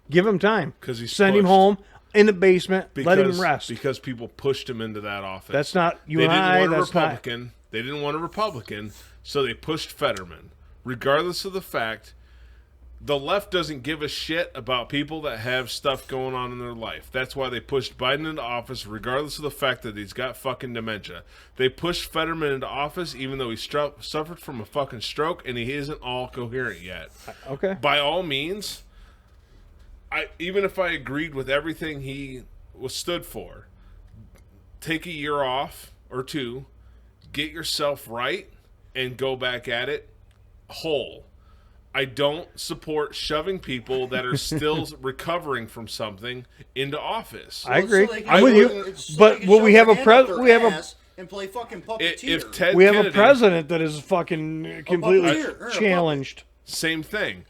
Give him time. Because he's Send him home in the basement. Let him rest. Because people pushed him into that office. That's not you they and I. Didn't want That's a Republican. They didn't want a Republican, so they pushed Fetterman. Regardless of the fact, the left doesn't give a shit about people that have stuff going on in their life. That's why they pushed Biden into office, regardless of the fact that he's got fucking dementia. They pushed Fetterman into office, even though he suffered from a fucking stroke, and he isn't all coherent yet. Okay. By all means, even if I agreed with everything he was stood for, take a year off or two, get yourself right, and go back at it whole. I don't support shoving people that are still recovering from something into office. I agree. So I'm with you. But will we have a and play fucking puppeteer. If Ted we have Kennedy, a president that is fucking completely challenged. Same thing.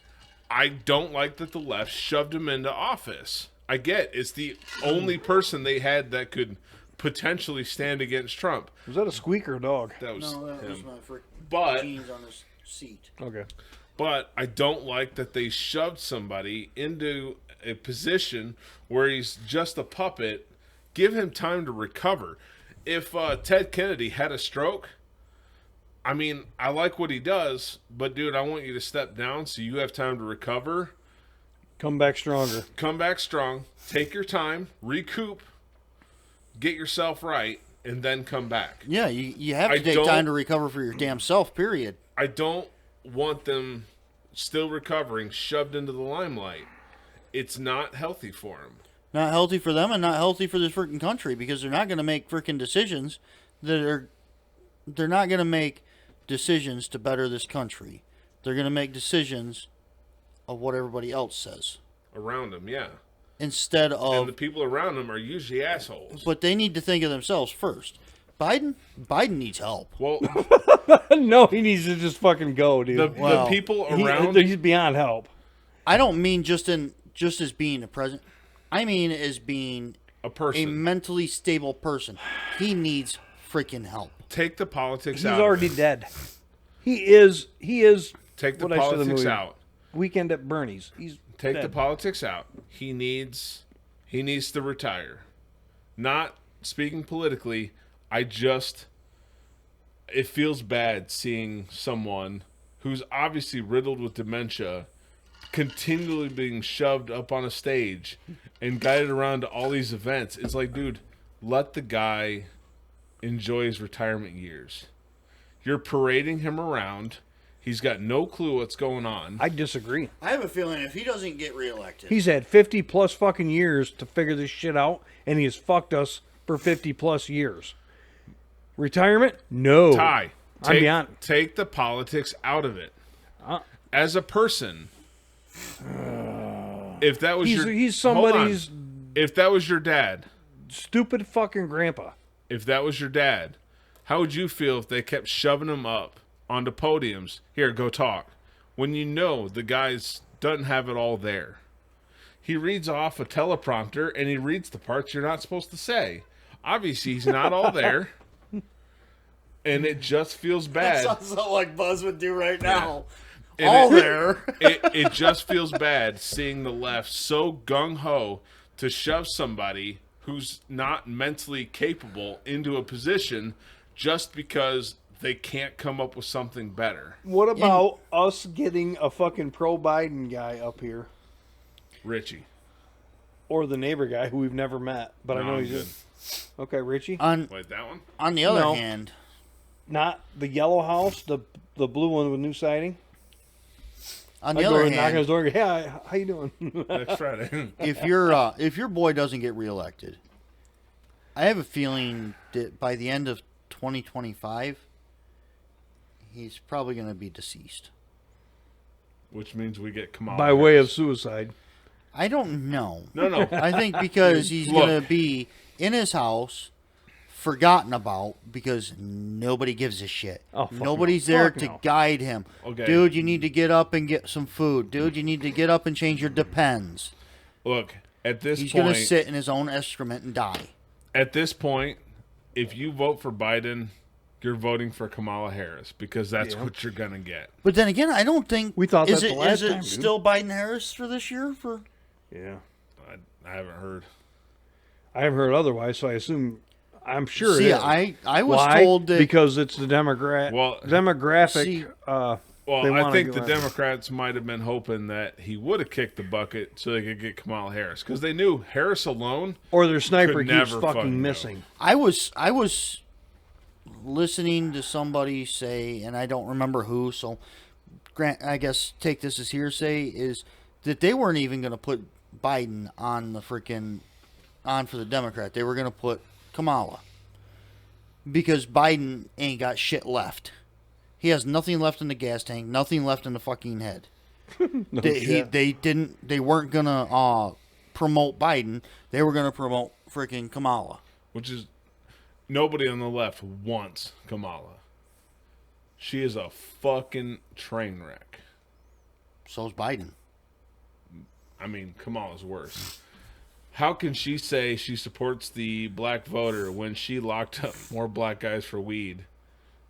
I don't like that the left shoved him into office. I get it's the only person they had that could potentially stand against Trump. Was that a squeaker dog? That was No, that him. was my freaking jeans on his seat. Okay. But I don't like that they shoved somebody into a position where he's just a puppet. Give him time to recover. If Ted Kennedy had a stroke, I mean, I like what he does, but dude, I want you to step down so you have time to recover. Come back stronger. Come back strong. Take your time. Recoup. Get yourself right, and then come back. Yeah, you have to take time to recover for your damn self, period. I don't want them still recovering shoved into the limelight. It's not healthy for them. Not healthy for them and not healthy for this freaking country because they're not going to make freaking decisions they're not going to make decisions to better this country. They're going to make decisions of what everybody else says. Around them, yeah. instead of... And the people around him are usually assholes. But they need to think of themselves first. Biden needs help. Well, no, he needs to just fucking go, dude. the people around... He's beyond help. I don't mean just as being a president. I mean as being a person. A mentally stable person. He needs freaking help. Take the politics out. He's already dead. He is. Take the politics out. Weekend at Bernie's. Take the politics out. He needs to retire. Not speaking politically, it feels bad seeing someone who's obviously riddled with dementia continually being shoved up on a stage and guided around to all these events. It's like, dude, let the guy enjoy his retirement years. You're parading him around. He's got no clue what's going on. I disagree. I have a feeling if he doesn't get reelected... He's had 50 plus fucking years to figure this shit out, and he has fucked us for 50 plus years. Retirement? No. Take the politics out of it. As a person, if that was he's somebody's... If that was your dad... Stupid fucking grandpa. If that was your dad, how would you feel if they kept shoving him up onto podiums? Here, go talk. When you know the guy doesn't have it all there. He reads off a teleprompter and he reads the parts you're not supposed to say. Obviously, he's not all there. And it just feels bad. That sounds like Buzz would do right now. Yeah. All there. It just feels bad seeing the left so gung-ho to shove somebody who's not mentally capable into a position just because they can't come up with something better. What about us getting a fucking pro-Biden guy up here? Richie. Or the neighbor guy who we've never met, but I know he's good. Okay, Richie. Wait, that one? On the other hand... Not the yellow house, the blue one with new siding. On the other hand... knock on his door and go, hey, how you doing? Next Friday. if your boy doesn't get reelected, I have a feeling that by the end of 2025, he's probably going to be deceased. Which means we get Kamala by way of suicide. I don't know. No. I think because he's going to be in his house, forgotten about, because nobody gives a shit. Nobody's there to guide him. Okay. Dude, you need to get up and get some food. Dude, you need to get up and change your Depends. Look, at this he's point... going to sit in his own excrement and die. At this point, if you vote for Biden, you're voting for Kamala Harris because that's what you're going to get. But then again, I don't think... We thought is that it, the last is time, it still Biden-Harris for this year? Yeah. I haven't heard. I haven't heard otherwise, so I assume... I'm sure See, it is. I was Why? told that... Because it's the demographic... See, I think the Democrats might have been hoping that he would have kicked the bucket so they could get Kamala Harris. Because they knew Harris alone... Or their sniper keeps keeps fucking missing. I was listening to somebody say, and I don't remember who, so I guess take this as hearsay, is that they weren't even going to put Biden on for the Democrat. They were going to put Kamala. Because Biden ain't got shit left. He has nothing left in the gas tank, nothing left in the fucking head. They weren't going to promote Biden. They were going to promote freaking Kamala. Which is, nobody on the left wants Kamala. She is a fucking train wreck. So's Biden. I mean, Kamala's worse. How can she say she supports the black voter when she locked up more black guys for weed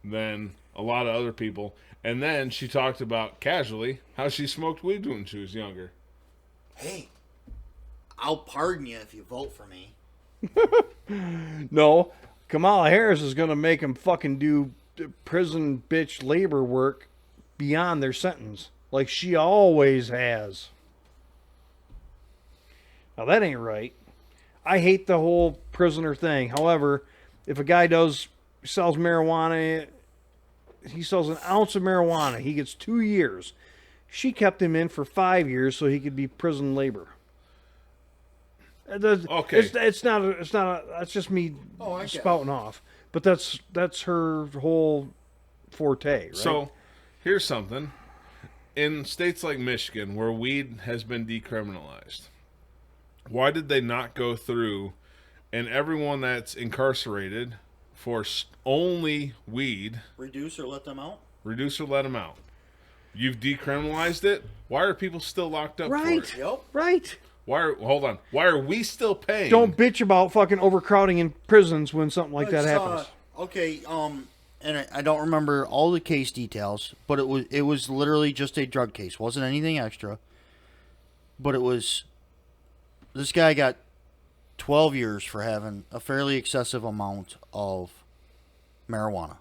than a lot of other people? And then she talked about, casually, how she smoked weed when she was younger. Hey, I'll pardon you if you vote for me. No, Kamala Harris is going to make them fucking do prison bitch labor work beyond their sentence, like she always has. Now, that ain't right. I hate the whole prisoner thing. However, if a guy sells marijuana, he sells an ounce of marijuana, he gets 2 years. She kept him in for 5 years so he could be prison labor. Okay. That's just me spouting off. But that's her whole forte, right? So, here's something. In states like Michigan, where weed has been decriminalized, Why did they not go through and everyone that's incarcerated for only weed, reduce or let them out? Reduce or let them out. You've decriminalized it. Why are people still locked up Right. for it? Yep. Right. Hold on. Why are we still paying? Don't bitch about fucking overcrowding in prisons when something like that happens. Okay, and I don't remember all the case details, but it was literally just a drug case. Wasn't anything extra. But it was, this guy got 12 years for having a fairly excessive amount of marijuana.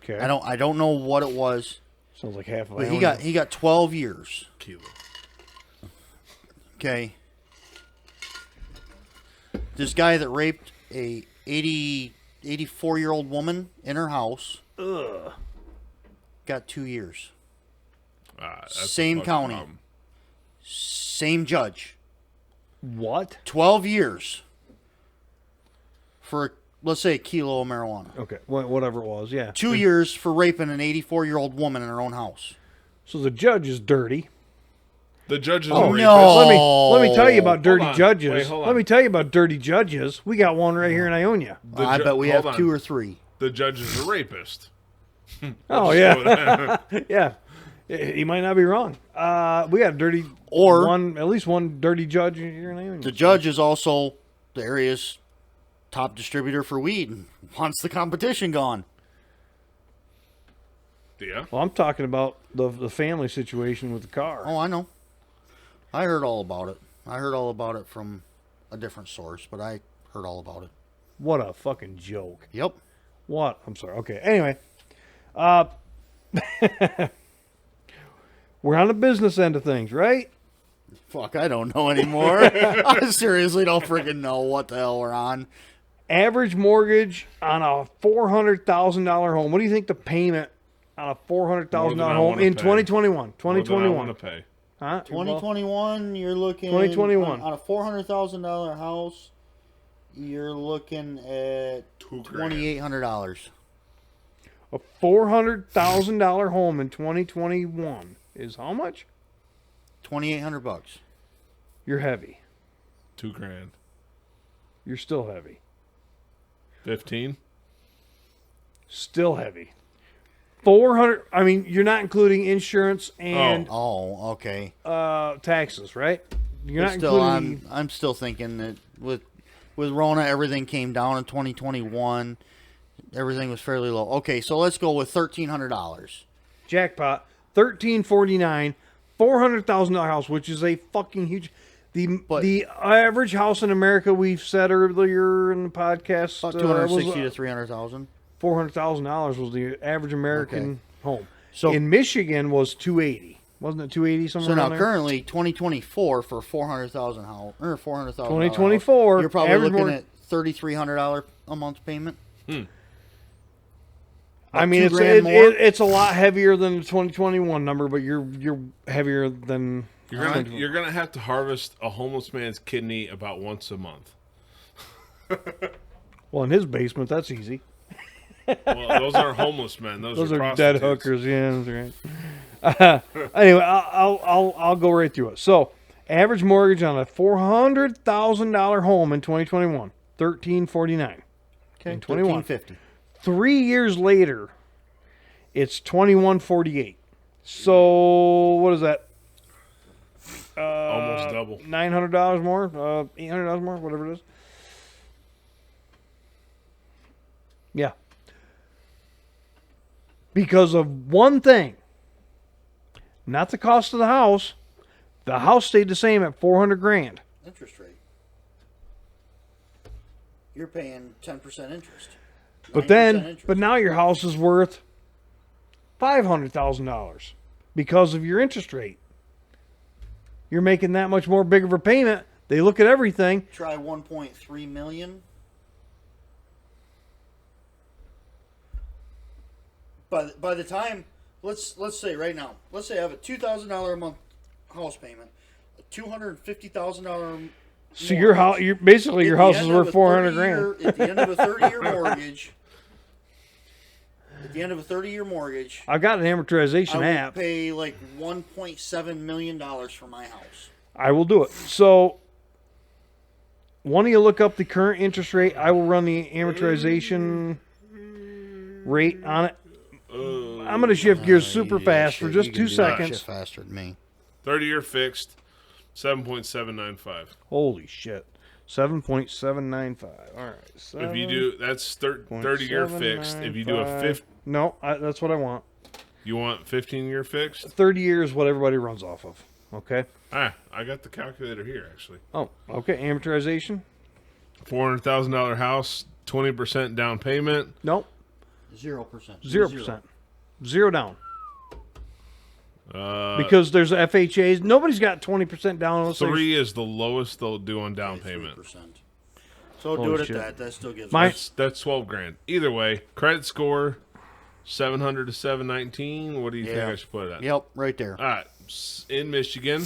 Okay. I don't know what it was. Sounds like half of But it. he got 12 years. Kilo. Okay. This guy that raped a 84-year-old woman in her house. Ugh. Got 2 years. That's Same a county. problem. Same judge. What? 12 years for, let's say, a kilo of marijuana. Okay. Whatever it was, yeah. 2 years for raping an 84-year-old woman in her own house. So the judge is dirty. The judge is a Oh, rapist. no. Let me tell you about dirty on. judges. Wait, hold on. Let me tell you about dirty judges. We got one right here in Ionia. I bet we hold have on. 2 or 3. The judge is a rapist. Oh yeah, yeah. He might not be wrong. We got a dirty at least one dirty judge here in Ionia. The judge is also the area's top distributor for weed and wants the competition gone. Yeah. Well, I'm talking about the family situation with the car. Oh, I know. I heard all about it. I heard all about it from a different source, but I heard all about it. What a fucking joke. Yep. What? I'm sorry. Okay. Anyway, we're on the business end of things, right? Fuck, I don't know anymore. I seriously don't freaking know what the hell we're on. Average mortgage on a $400,000 home. What do you think the payment on a $400,000 home in 2021? 2021. I want to pay. Huh? 2021, you're looking 2021 on a $400,000 house. You're looking at $2,800. A $400,000 home in 2021 is how much? $2,800. You're heavy. $2,000. You're still heavy. 15. Still heavy. 400. I mean, you're not including insurance and Oh, okay. taxes, right? You're not Still, including. I'm still thinking that with Rona, everything came down in 2021. Everything was fairly low. Okay, so let's go with $1,300. Jackpot. $1,349. $400,000 house, which is a fucking huge. The average house in America, we've said earlier in the podcast, About $260,000 to $300,000. $400,000 was the average American home. So in Michigan was $280. Wasn't it $280 somewhere? So now around there? currently 2024 for $400,000 house or $400,000. 2024, you're probably average looking at $3,300 a month payment. I mean, it's a lot heavier than the 2021 number, but you're heavier than. You're gonna have to harvest a homeless man's kidney about once a month. Well, in his basement, that's easy. Well, those aren't homeless men. Those are dead hookers. Yeah, that's right. Anyway, I'll go right through it. So, average mortgage on a $400,000 home in 2021, $1,349. Okay, in 21. $1,350. 3 years later, it's $2,148. So what is that? Almost double. $900 more, $800 more, whatever it is. Yeah. Because of one thing, not the cost of the house. The house stayed the same at $400,000. Interest rate. You're paying 10% interest. But now your house is worth $500,000 because of your interest rate. You're making that much more big of a payment. They look at everything. Try 1.3 million. By the time, let's say right now, let's say I have a $2,000 a month house payment, a $250,000. So your house, basically your house is worth $400,000. At the end of a 30-year mortgage. At the end of a 30-year mortgage, I've got an amortization I app. will pay like $1.7 million for my house. I will do it. So One of you look up the current interest rate. I will run the amortization rate on it. I'm going to shift gears super fast for just 2 seconds. Shift faster than me. 30-year fixed, 7.795. Holy shit. 7.795. All right. If you do, that's 30-year fixed. If you do a 50, no, that's what I want. you want 15-year fixed? 30 years, what everybody runs off of. Okay. I got the calculator here actually. Oh, okay. Amortization? $400,000 house, 20% down payment. Nope. 0%. 0%. Zero down. Because there's FHAs. Nobody's got 20% down on those 3 is the lowest they'll do on down payment. 3%. So do it at that. That still gives That's 12 grand. Either way, credit score 700 to 719. What do you think I should put it at? Yep, right there. All right, in Michigan,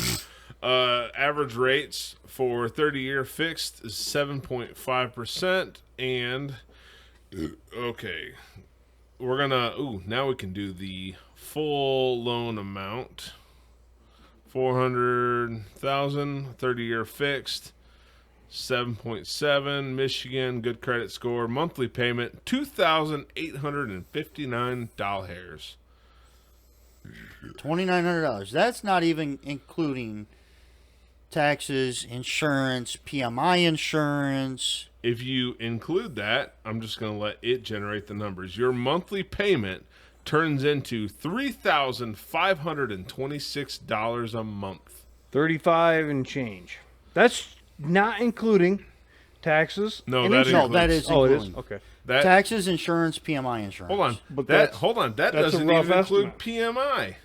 average rates for 30-year fixed is 7.5%, and okay, we're gonna. Now we can do the full loan amount. 400,000, 30-year fixed, 7.7. Michigan, good credit score. Monthly payment $2,859. $2,900. That's not even including taxes, insurance, PMI insurance. If you include that, I'm just going to let it generate the numbers. Your monthly payment turns into $3,526 a month. 35 and change. That's not including taxes. No, that includes. That is including. Oh, it is? Okay. Taxes, insurance, PMI insurance. Hold on. But That that's doesn't a rough even include estimate. PMI.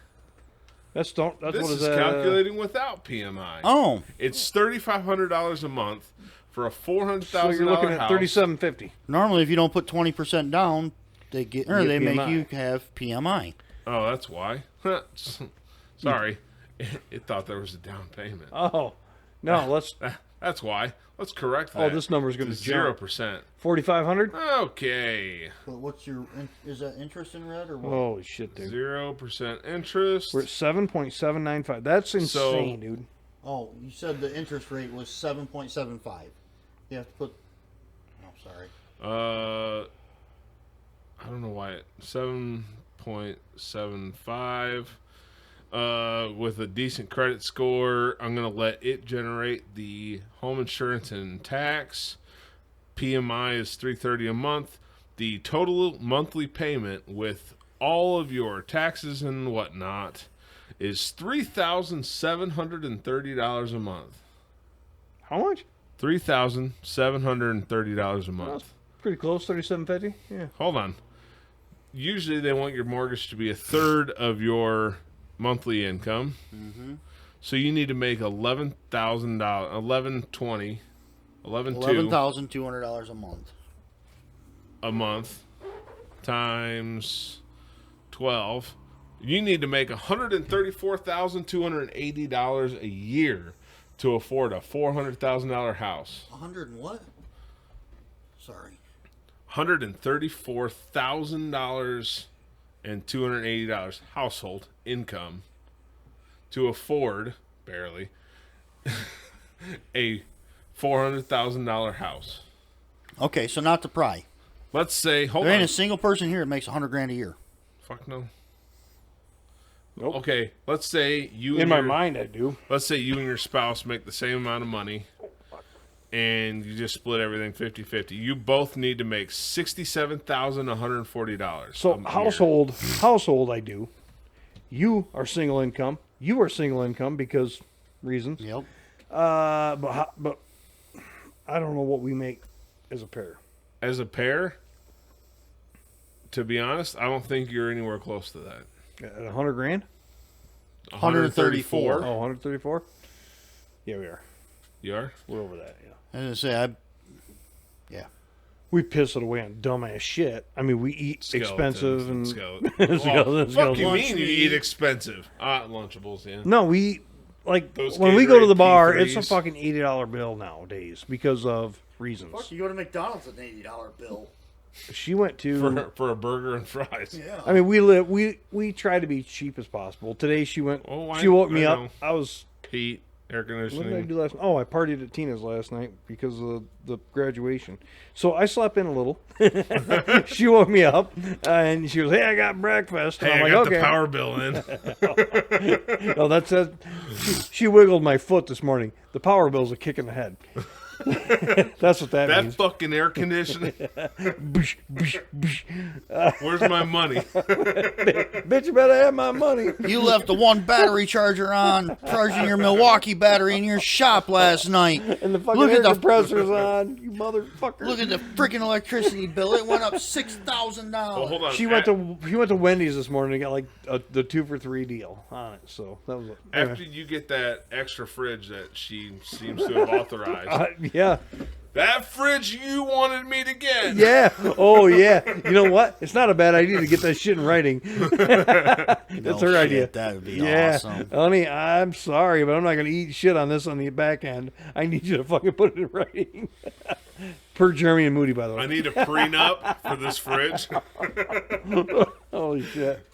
That's This what is is calculating without PMI. Oh. It's $3,500 a month for a $400,000 So you're looking at house. $3,750. Normally, if you don't put 20% down, they You make PMI. you have PMI. Oh, that's why. Sorry. It thought there was a down payment. Oh, no, That's why. Let's correct that. Oh, this number is going to jump. 0%. 4,500. Okay. But what's your? Is that interest in red or what? Holy shit, dude. 0% interest. We're at 7.795. That's insane, dude. Oh, you said the interest rate was 7.75. You have to put. Oh, sorry. I don't know why 7.75. With a decent credit score, I'm going to let it generate the home insurance and tax. PMI is $330 a month. The total monthly payment with all of your taxes and whatnot is $3,730 a month. How much? $3,730 a month. That's pretty close. 3,750. Yeah. Hold on. Usually they want your mortgage to be a third of your monthly income. Mm-hmm. So you need to make $11,000, $11,200 a month. A month times 12. You need to make $134,280 a year to afford a $400,000 house. 100 and what? Sorry. $134,000 and $280 household income to afford, barely, a $400,000 house. Okay, so not to pry. Let's say, hold There on. ain't a single person here that makes $100,000 a year. Fuck no. Nope. Okay, let's say you. In and my your- mind, I do. Let's say you and your spouse make the same amount of money, and you just split everything 50-50. You both need to make $67,140. So a year. household, I do. You are single income. You are single income because reasons. Yep. But I don't know what we make as a pair. As a pair, to be honest, I don't think you're anywhere close to that. At $100,000? 134. Oh, 134? Yeah, we are. You are? We're over that, yeah. I was going to say, We piss it away on dumbass shit. I mean, we eat expensive and Skeleton. Skeletons, Fuck you skeletons. mean you eat expensive? Lunchables, yeah. No, we eat, like, Those when we go to the Gatorade bar, P3s. it's a fucking $80 bill nowadays because of reasons. fuck, you go to McDonald's with an $80 bill. She went to For a burger and fries. Yeah. I mean, we try to be cheap as possible. Today she went. Oh, she woke me I up. know. I was Pete Air What did I conditioning. do last? Oh, I partied at Tina's last night because of the graduation. So I slept in a little. She woke me up and she goes, "Hey, I got breakfast." And Hey, I'm I like, got "Okay." the power bill in. No, that's a. She wiggled my foot this morning. The power bill's a kick in the head. That's what that That means. fucking air conditioning. Boosh, boosh, boosh. Where's my money? Bitch, you better have my money. You left the one battery charger on, charging your Milwaukee battery in your shop last night. And the fucking Look air at the- compressor's on, you motherfucker. Look at the freaking electricity bill. It went up $6,000. Well, hold on. She went to Wendy's this morning and got like the 2 for $3 deal on it. So that was After you get that extra fridge that she seems to have authorized. yeah. That fridge you wanted me to get. Yeah. Oh, yeah. You know what? It's not a bad idea to get that shit in writing. That's her idea. That would be Yeah. awesome. Honey, I'm sorry, but I'm not going to eat shit on this on the back end. I need you to fucking put it in writing. Per Jeremy and Moody, by the way. I need a prenup for this fridge. Holy shit.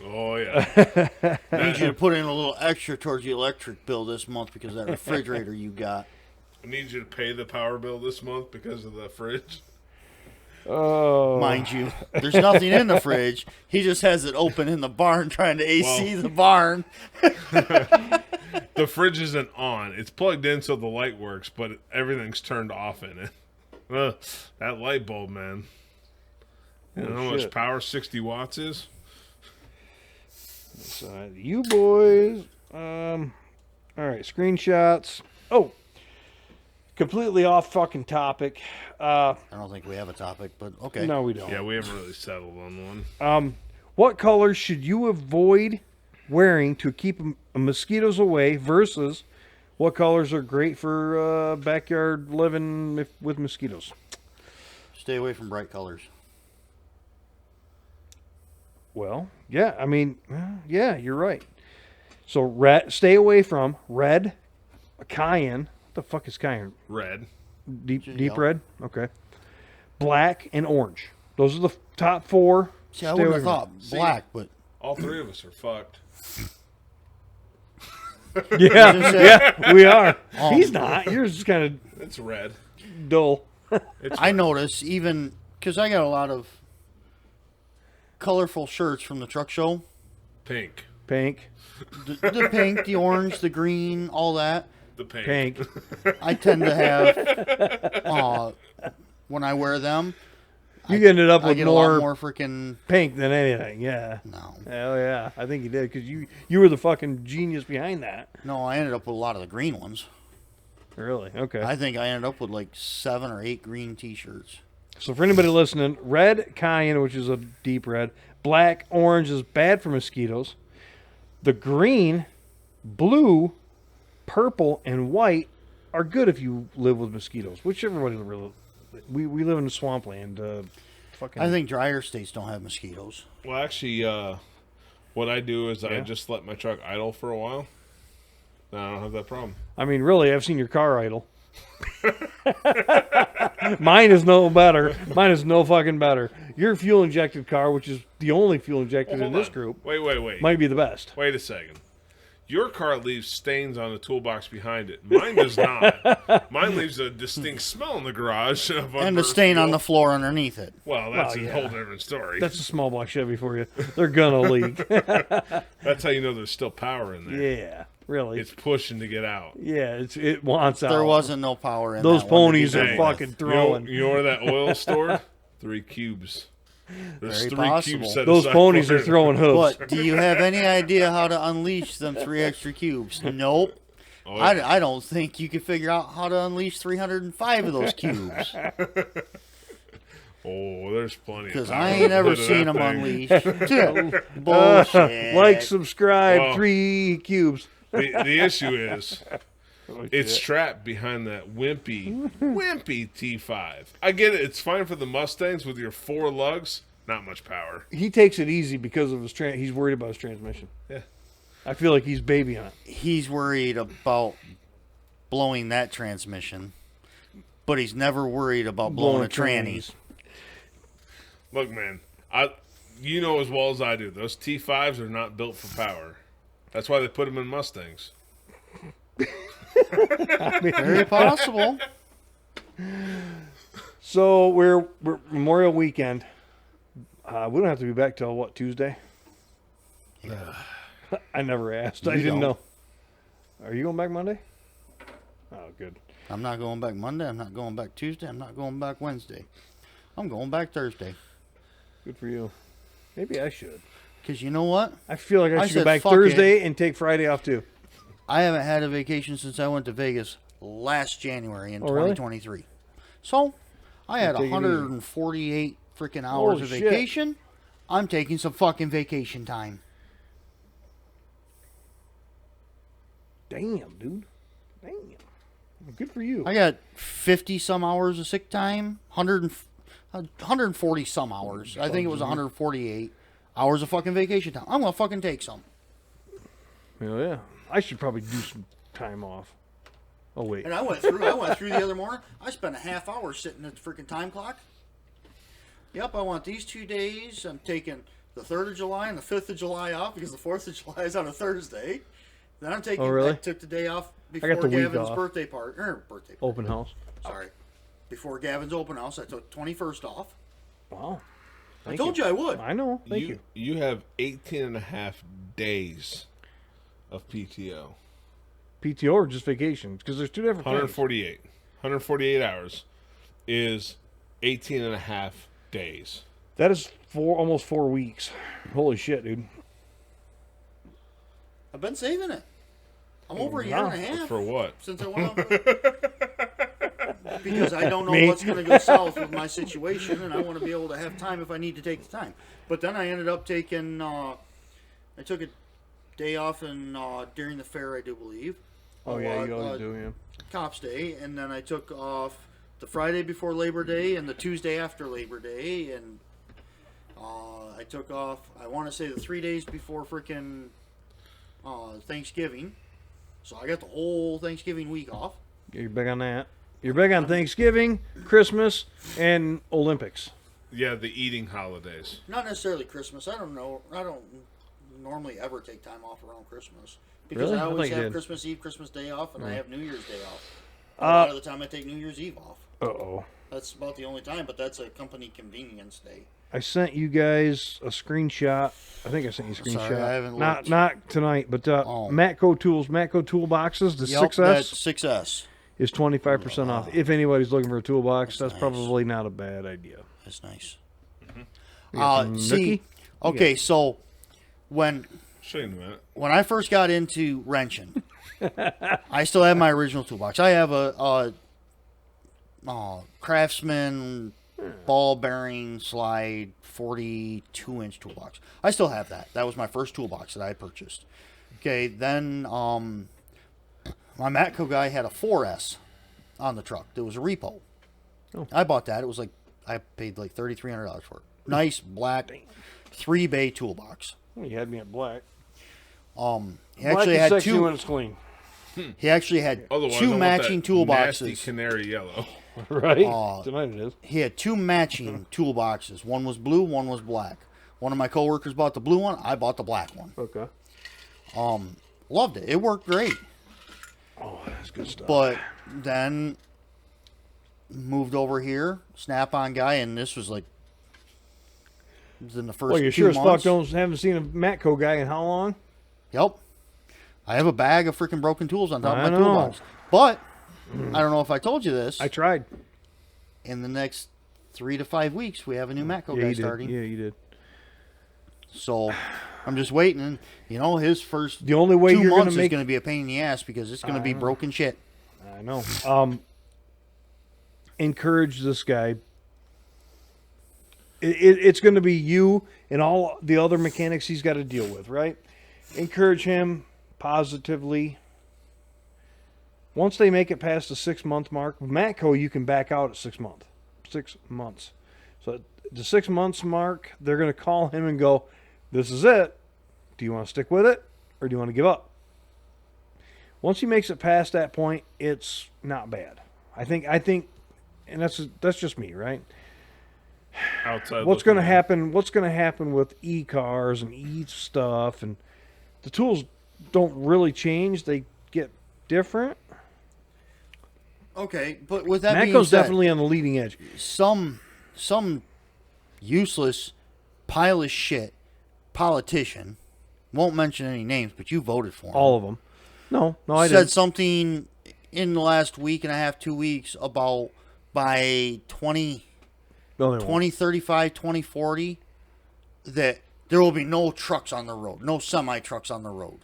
Oh, yeah. I need you to put in a little extra towards the electric bill this month because of that refrigerator you got. I need you to pay the power bill this month because of the fridge. Oh. Mind you, there's nothing in the fridge. He just has it open in the barn trying to AC the barn. The fridge isn't on. It's plugged in so the light works, but everything's turned off in it. That light bulb, man. You know how much shit. power 60 watts is? You boys. All right, screenshots. Oh. Completely off fucking topic. I don't think we have a topic, but okay. No, we don't. Yeah, we haven't really settled on one. What colors should you avoid wearing to keep mosquitoes away versus what colors are great for backyard living with mosquitoes? Stay away from bright colors. Well, yeah, I mean, yeah, you're right. So red, stay away from red, cayenne. What the fuck is cayenne? Red. Deep Yellow. red? Okay. Black and orange. Those are the top 4. See, I Stay wouldn't away have from thought black, but All three of us are fucked. them. Yeah, we are. He's not. Yours is kind It's red. of dull. It's I notice even because I got a lot of colorful shirts from the truck show. pink. Pink. The pink, the orange, the green, all that. The pink. Pink. I tend to have when I wear them. You ended up I with get a lot more more freaking pink than anything. Yeah. no. Hell yeah. I think you did because you were the fucking genius behind that. No, I ended up with a lot of the green ones. Really? Okay. I think I ended up with like 7 or 8 green T-shirts. So for anybody listening, red cayenne, which is a deep red, black, orange is bad for mosquitoes. The green, blue, purple, and white are good if you live with mosquitoes, which everybody really. We live in a swampland. Fucking. I think drier states don't have mosquitoes. Well, actually, what I do is I Yeah. just let my truck idle for a while. Then I don't have that problem. I mean, really, I've seen your car idle. Mine is no better. Mine is no fucking better. Your fuel injected car, which is the only fuel injected in Hold this on. group, Wait. might be the best. Wait a second. Your car leaves stains on the toolbox behind it. Mine does not. Mine leaves a distinct smell in the garage. And the stain on the floor underneath it. Well, that's Well, a yeah. whole different story. That's a small block Chevy for you. They're gonna leak. That's how you know there's still power in there. Yeah, really. It's pushing to get out. Yeah, it wants out. There wasn't no power in Those that one to ponies begin are Hey, with. fucking throwing. You know where that oil stored? 3 cubes. There's Very 3 possible. cubes set Those aside ponies for are it. throwing hooves. But do you have any idea how to unleash them 3 extra cubes? Nope. Oh, yeah. I don't think you could figure out how to unleash 305 of those cubes. Oh, there's plenty. Because of I power ain't never to that seen them thing. unleashed. Bullshit. Like, subscribe, Well, 3 cubes. The issue is, it's strapped behind that wimpy T5. I get it. It's fine for the Mustangs with your 4 lugs. Not much power. He takes it easy because of his he's worried about his transmission. Yeah. I feel like he's babying it. He's worried about blowing that transmission, but he's never worried about blowing a tranny. trannies. Look, man, you know as well as I do, those T5s are not built for power. That's why they put them in Mustangs. Very possible. So we're Memorial Weekend. We don't have to be back till what, Tuesday? Yeah. I never asked. I You didn't don't. know. Are you going back Monday? Oh, good. I'm not going back Monday. I'm not going back Tuesday. I'm not going back Wednesday. I'm going back Thursday. Good for you. Maybe I should. Because you know what? I feel like I should go said, back "Fuck Thursday and take Friday off too. I haven't had a vacation since I went to Vegas last January in Oh, really? 2023. So, I had Take it easy. 148 freaking hours Holy of shit. vacation. I'm taking some fucking vacation time. Damn, dude. Damn. Good for you. I got 50 some hours of sick time, 140 some hours. I think it was 148 hours of fucking vacation time. I'm going to fucking take some. Hell yeah. I should probably do some time off. Oh, wait. And I went through the other morning. I spent a half hour sitting at the freaking time clock. Yep, I want these 2 days. I'm taking the 3rd of July and the 5th of July off because the 4th of July is on a Thursday. Then I'm taking, Oh, really? I took the day off before got the week Gavin's off. birthday party. Open house. Sorry. Before Gavin's open house, I took 21st off. Wow. I told you I would. I know. Thank you. You have 18 and a half days of PTO. PTO or just vacation? Because there's two different things. 148. 148 hours is 18 and a half days. That is almost 4 weeks. Holy shit, dude. I've been saving it. I'm over a year and a half. For what? Since I went off. Because I don't know Me? what's going to go south with my situation, and I want to be able to have time if I need to take the time. But then I ended up taking, I took a day off during the fair, I do believe. Oh, yeah, you always do, yeah. Cops Day, and then I took off the Friday before Labor Day and the Tuesday after Labor Day, and I took off, I want to say the 3 days before freaking Thanksgiving. So I got the whole Thanksgiving week off. You're big on that. You're big on Thanksgiving, Christmas, and Olympics. Yeah, the eating holidays. Not necessarily Christmas. I don't normally ever take time off around Christmas. Because Really? I always I thought you have did. Christmas Eve, Christmas Day off, and I have New Year's Day off. A lot of the time I take New Year's Eve off. Uh-oh. That's about the only time, but that's a company convenience day. I sent you guys a screenshot. I think I sent you a screenshot. Sorry, I haven't not looked. not tonight, but Matco Tools, Matco toolboxes, the 6S That's 6S. is 25% off. If anybody's looking for a toolbox, that's nice. probably not a bad idea. That's nice. some See, nookie? okay, so when Show you in a minute. when I first got into wrenching, I still have my original toolbox. I have a Craftsman ball bearing slide 42-inch toolbox. I still have that. That was my first toolbox that I purchased. Okay, then my Matco guy had a 4S on the truck. There was a repo. Oh. I bought that. It was like I paid like $3,300 for it. Nice black 3-bay toolbox. Well, you had me at black. He Black actually is had sexy two. when it's clean. He actually had Otherwise, I two want matching that nasty toolboxes. canary yellow. Right? Aw. Tonight it is. He had two matching toolboxes. One was blue, one was black. One of my coworkers bought the blue one. I bought the black one. Okay. Loved it. It worked great. Oh, that's good stuff. But then moved over here, Snap-on guy, and this was like within the first well, you 2 sure as fuck months. haven't seen a Matco guy in how long? Yep. I have a bag of freaking broken tools on top I of my know. toolbox. But I don't know if I told you this. I tried. In the next 3 to 5 weeks, we have a new Matco Yeah, guy you did. starting. Yeah, you did. So I'm just waiting. And, you know, his first The only way 2 you're going months to is make going to be a pain in the ass because it's going to be broken shit. I know. Encourage this guy. It's going to be you and all the other mechanics he's got to deal with, right? Encourage him positively. Once they make it past the 6-month mark, with Matco, you can back out at 6 months. 6 months. So at the 6 months mark, they're going to call him and go, "This is it. Do you want to stick with it, or do you want to give up?" Once he makes it past that point, it's not bad. I think, and that's just me, right? Outside. What's going to looking in. happen? What's going to happen with e-cars and e-stuff, and the tools don't really change. They get different. Okay, but with that being Matco's said, definitely on the leading edge. some useless pile of shit politician, won't mention any names, but you voted for him. All of them. No, I said didn't. something in the last week and a half, 2 weeks about by 2035, 2040 that there will be no trucks on the road, no semi-trucks on the road.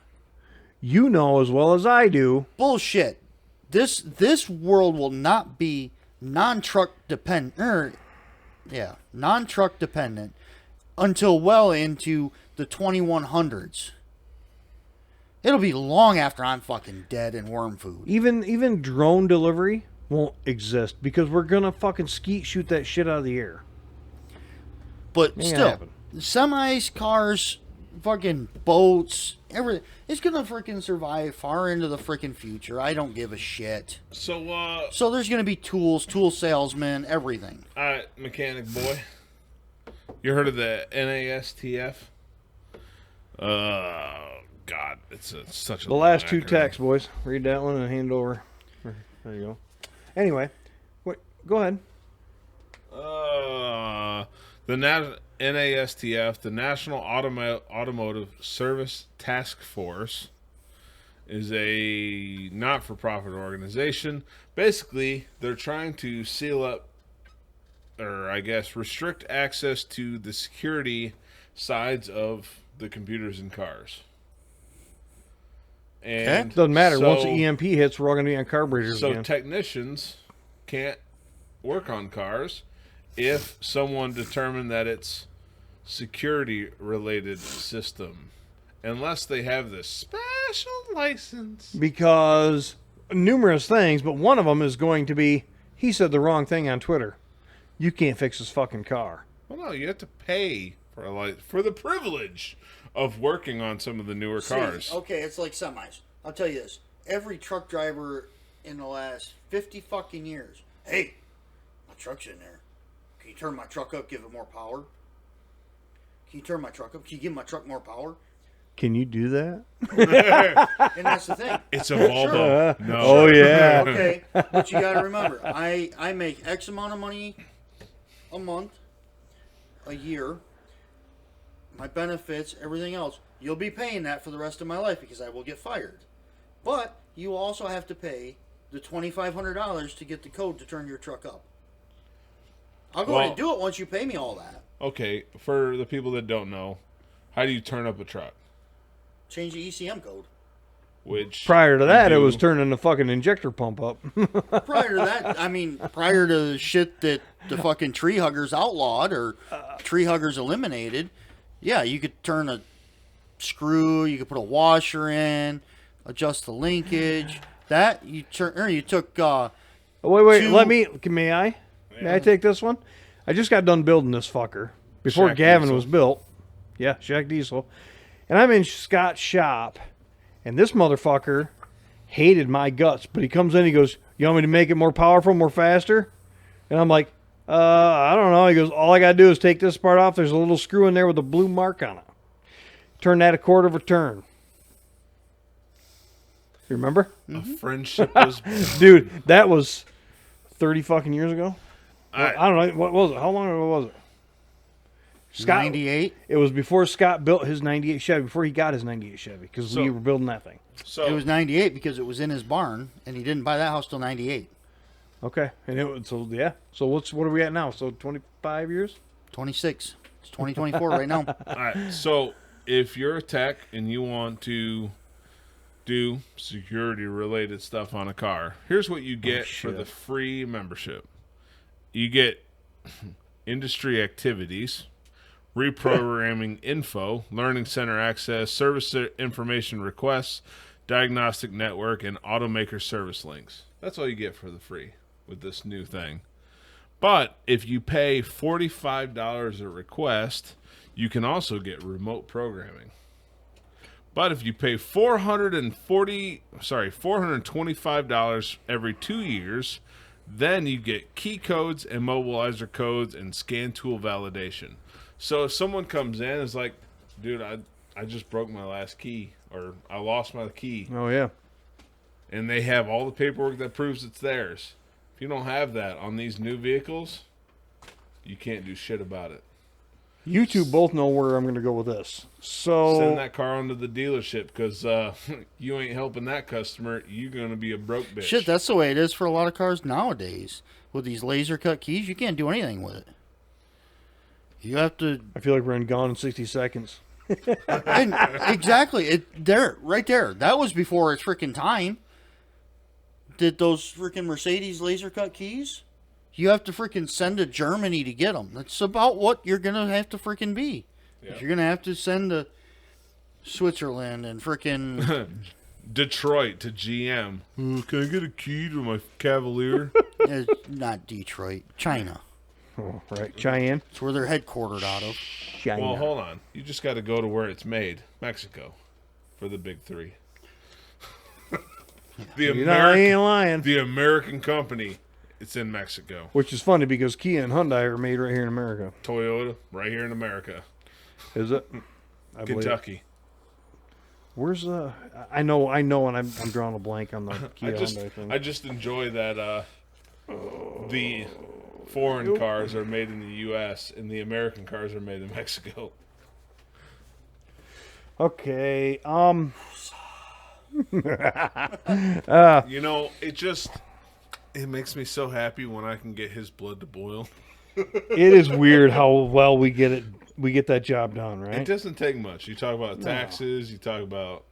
You know as well as I do. Bullshit. This world will not be non-truck dependent. Non-truck dependent until well into the 2100s. It'll be long after I'm fucking dead and worm food. Even drone delivery won't exist because we're gonna fucking skeet shoot that shit out of the air. But Ain't still, happen. semis, cars, fucking boats, everything. It's gonna freaking survive far into the freaking future. I don't give a shit. So there's gonna be tools, tool salesmen, everything. Mechanic boy. You heard of the NASTF? God, it's such a The last long two acronym. texts, boys. Read that one and hand it over. There you go. Anyway, go ahead. The NASTF, the National Automotive Service Task Force, is a not-for-profit organization. Basically, they're trying to seal up, or I guess restrict access to the security sides of the computers in cars. And Doesn't matter. so- Once the EMP hits, we're all going to be on carburetors So again. technicians can't work on cars if someone determined that it's security-related system, unless they have this special license. Because numerous things, but one of them is going to be, he said the wrong thing on Twitter. You can't fix his fucking car. Well, no, you have to pay for the privilege of working on some of the newer cars. See, okay, it's like semis. I'll tell you this. Every truck driver in the last 50 fucking years. Hey, my truck's in there. Can you turn my truck up, give it more power? Can you turn my truck up? Can you give my truck more power? Can you do that? And that's the thing. It's a Volvo. Sure. No. Oh, yeah. Okay, but you got to remember, I make X amount of money a month, a year, my benefits, everything else. You'll be paying that for the rest of my life because I will get fired. But you also have to pay the $2,500 to get the code to turn your truck up. I'll go ahead and do it once you pay me all that. Okay, for the people that don't know, how do you turn up a truck? Change the ECM code. Which Prior to that, it you was do- turning the fucking injector pump up. Prior to that, I mean, prior to the shit that the fucking tree huggers outlawed or tree huggers eliminated, yeah, you could turn a screw, you could put a washer in, adjust the linkage. That you took. Wait. May I? May I take this one? I just got done building this fucker before Shaq Gavin Diesel. was built. Yeah, Shaq Diesel. And I'm in Scott's shop, and this motherfucker hated my guts. But he comes in, he goes, "You want me to make it more powerful, more faster?" And I'm like, I don't know. He goes, "All I gotta do is take this part off. There's a little screw in there with a blue mark on it. Turn that a quarter of a turn." You remember? A friendship was. Dude, that was 30 fucking years ago. I- I don't know. What was it? How long ago was it? Scott, 98. It was before Scott built his 98 Chevy, before he got his 98 Chevy, because we were building that thing. So It was 98 because it was in his barn, and he didn't buy that house till 98. Okay. And it was, so, yeah. So what are we at now? So 25 years? 26. It's 2024 right now. all right. So if you're a tech and you want to do security-related stuff on a car, here's what you get for the free membership. You get industry activities, reprogramming info, learning center access, service information requests, diagnostic network, and automaker service links. That's all you get for the free with this new thing. But if you pay $45 a request, you can also get remote programming. But if you pay $425 every 2 years, then you get key codes, immobilizer codes, and scan tool validation. So if someone comes in and is like, dude, I just broke my last key, or I lost my key. Oh, yeah. and they have all the paperwork that proves it's theirs. If you don't have that on these new vehicles, you can't do shit about it. You two both know where I'm going to go with this. So send that car onto the dealership because you ain't helping that customer. You're going to be a broke bitch. Shit, that's the way it is for a lot of cars nowadays. With these laser cut keys, you can't do anything with it. You have to. I feel like we're in Gone in 60 Seconds. Exactly. Right there. That was before its freaking time. Did those freaking Mercedes laser cut keys? You have to freaking send to Germany to get them. That's about what you're going to have to freaking be. Yeah. You're going to have to send to Switzerland and freaking... Detroit to GM. Can I get a key to my Cavalier? It's not Detroit. China. Oh, right. Cheyenne. It's where they're headquartered out of. China. Well, hold on. You just got to go to where it's made. Mexico. For the big three. Ain't lying. The American company. It's in Mexico. Which is funny because Kia and Hyundai are made right here in America. Toyota, right here in America. Is it? Kentucky. Where's the... I know, and I'm drawing a blank on the Kia Hyundai thing. I just enjoy that the foreign cars are made in the U.S. and the American cars are made in Mexico. Okay, it makes me so happy when I can get his blood to boil. It is weird how well we get that job done, right? It doesn't take much. You talk about taxes, you talk about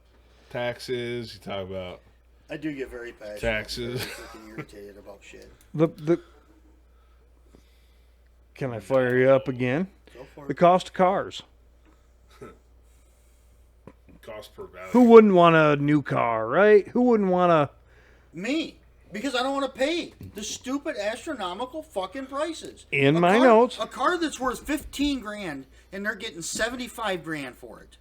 taxes, you talk about I do get very passionate. Taxes. Freaking irritated about shit. Can I fire you up again? Go for it. The cost of cars. Cost per value. Who wouldn't want a new car, right? Who wouldn't want to... Me. Because I don't want to pay the stupid astronomical fucking prices. In my notes. A car that's worth $15,000 and they're getting $75,000 for it.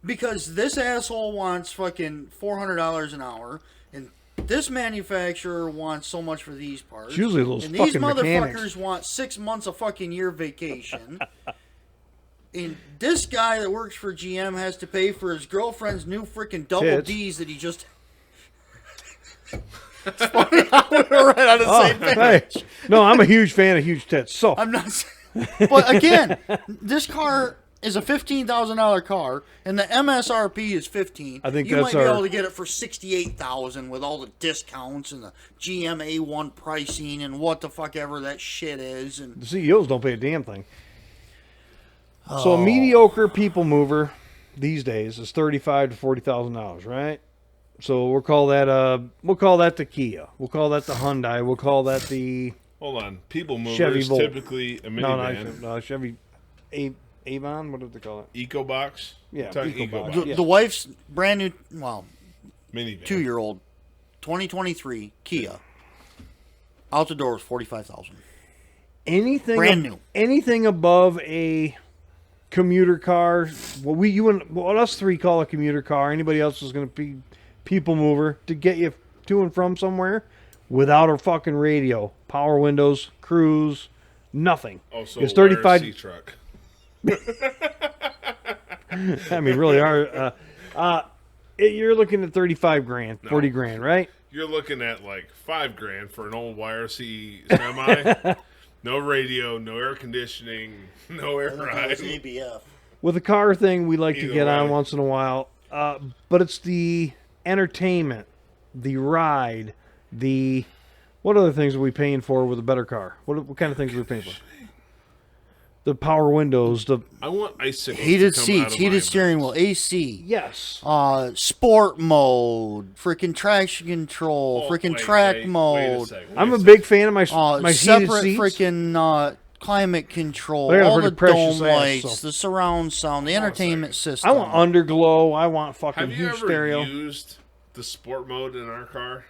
Because this asshole wants fucking $400 an hour and this manufacturer wants so much for these parts. It's usually those and fucking these motherfuckers mechanics. want 6 months of fucking year vacation. And this guy that works for GM has to pay for his girlfriend's new freaking double Tits. D's that he just... It's funny how we're right on the same page. Hey. No, I'm a huge fan of huge tits. So I'm not... But again, this car is a $15,000 car, and the MSRP is $15,000. I think you that's might be able to get it for $68,000 with all the discounts and the GM A1 pricing and what the fuck ever that shit is. And the CEOs don't pay a damn thing. So a mediocre people mover these days is $35,000 to $40,000, right? So we'll call that the Kia. We'll call that the Hyundai. We'll call that the Hold on. People mover Chevy is Volt. typically a minivan. no, Chevy Avon. What did they call it? EcoBox? Yeah, We're talking EcoBox. EcoBox. Yeah. the wife's brand new, well, Minivan. 2-year-old, 2023 Kia. Out the door was $45,000. Anything Brand new. Anything above a commuter car. What us three call a commuter car. Anybody else is going to be people mover to get you to and from somewhere without a fucking radio, power windows, cruise, nothing. Also, It's 35 YRC truck. I mean, really, you're looking at $35,000, $40,000, right? You're looking at like $5,000 for an old YRC semi. No radio, no air conditioning, no air ride. ABF. With a car thing, we like to Either get on way. once in a while, but it's the entertainment, the ride, the what other things are we paying for with a better car? What kind of things are we paying for? The power windows, the I want icicles Heated to come out seats, of heated my steering wheel, vents. AC. yes, Sport mode, freaking traction control, freaking track Wait a mode, second, I'm wait a second. big fan of my heated separate seats. freaking climate control, They got a all pretty the precious dome ass, lights, so- the surround sound, the entertainment system. I want underglow. I want fucking Have you huge ever stereo. used the sport mode in our car?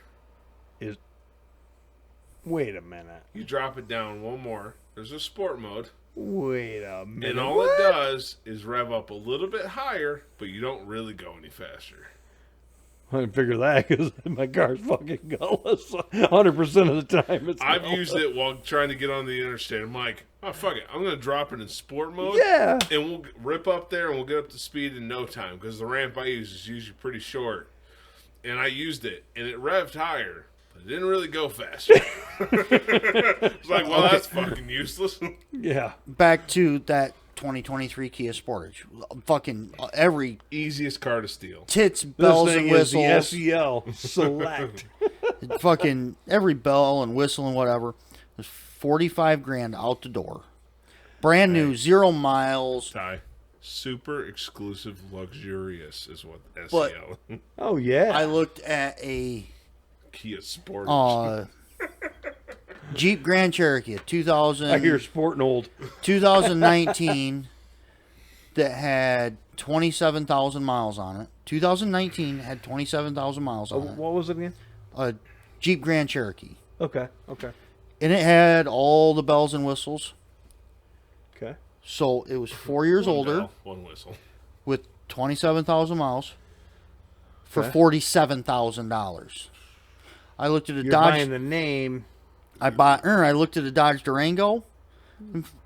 Wait a minute. You drop it down one more. There's a sport mode. Wait a minute. And all it does is rev up a little bit higher, but you don't really go any faster. I didn't figure that because my car's fucking gutless. 100% of the time, it's I've gutless. used it while trying to get on the interstate. I'm like, oh, fuck it. I'm going to drop it in sport mode. Yeah. And we'll rip up there and we'll get up to speed in no time because the ramp I use is usually pretty short. and I used it, and it revved higher, but it didn't really go faster. It's like, well, that's fucking useless. Yeah. Back to that 2023 Kia Sportage. Fucking every Easiest car to steal. tits, This bells, thing and is the whistles. SEL Select. Fucking every bell and whistle and whatever. Was 45 grand out the door. Brand new, 0 miles. Ty, super exclusive, luxurious is what But- SEL. Oh, yeah. I looked at a Kia Sportage. Jeep Grand Cherokee, a 2000. I hear sporting old. 2019 that had 27,000 miles on it. 2019 had 27,000 miles on it. What was it again? A Jeep Grand Cherokee. Okay. And it had all the bells and whistles. Okay. So it was 4 years One older bell, one whistle. with 27,000 miles for Okay. $47,000. I looked at a You're Dodge. buying the name. I looked at a Dodge Durango.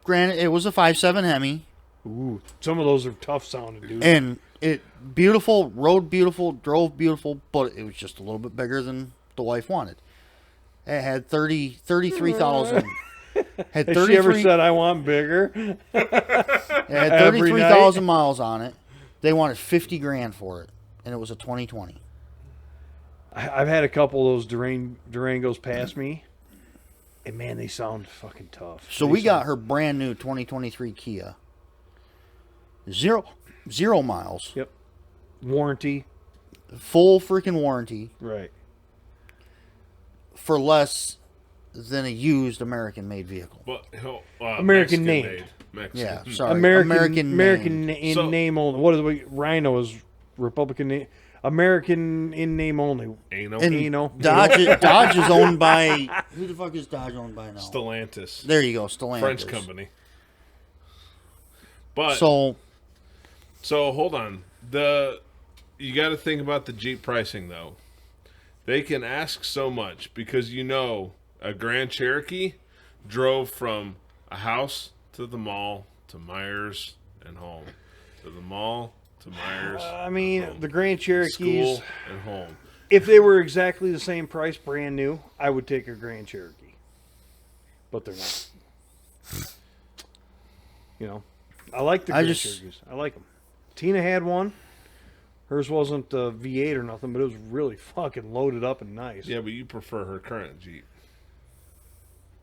Granted, it was a 5.7 Hemi. Ooh, some of those are tough sounding, dude. And it beautiful, rode beautiful, drove beautiful, but it was just a little bit bigger than the wife wanted. It had 33,000. Had Has she ever 33 said, I want bigger? it had every 33,000 miles on it. They wanted 50 grand for it, and it was a 2020. I've had a couple of those Durangos pass me, and man, they sound fucking tough. So we got her brand new 2023 Kia. Zero miles. Yep. Warranty. Full freaking warranty Right. for less than a used American-made vehicle. But American Mexican named. made. Mexican. Yeah, sorry. American named. in So- name only. What is it? Rhino is Republican name. American in name only. Anal. And Anal. Dodge is owned by... Who the fuck is Dodge owned by now? Stellantis. There you go, Stellantis. French company. But So, hold on. You got to think about the Jeep pricing though. They can ask so much because a Grand Cherokee drove from a house to the mall to Myers and home, to the mall to Myers. I mean, home. the Grand Cherokees, School and home. if they were exactly the same price, brand new, I would take a Grand Cherokee. But they're not. I like the Grand Cherokees. I like them. Tina had one. Hers wasn't a V8 or nothing, but it was really fucking loaded up and nice. Yeah, but you prefer her current Jeep.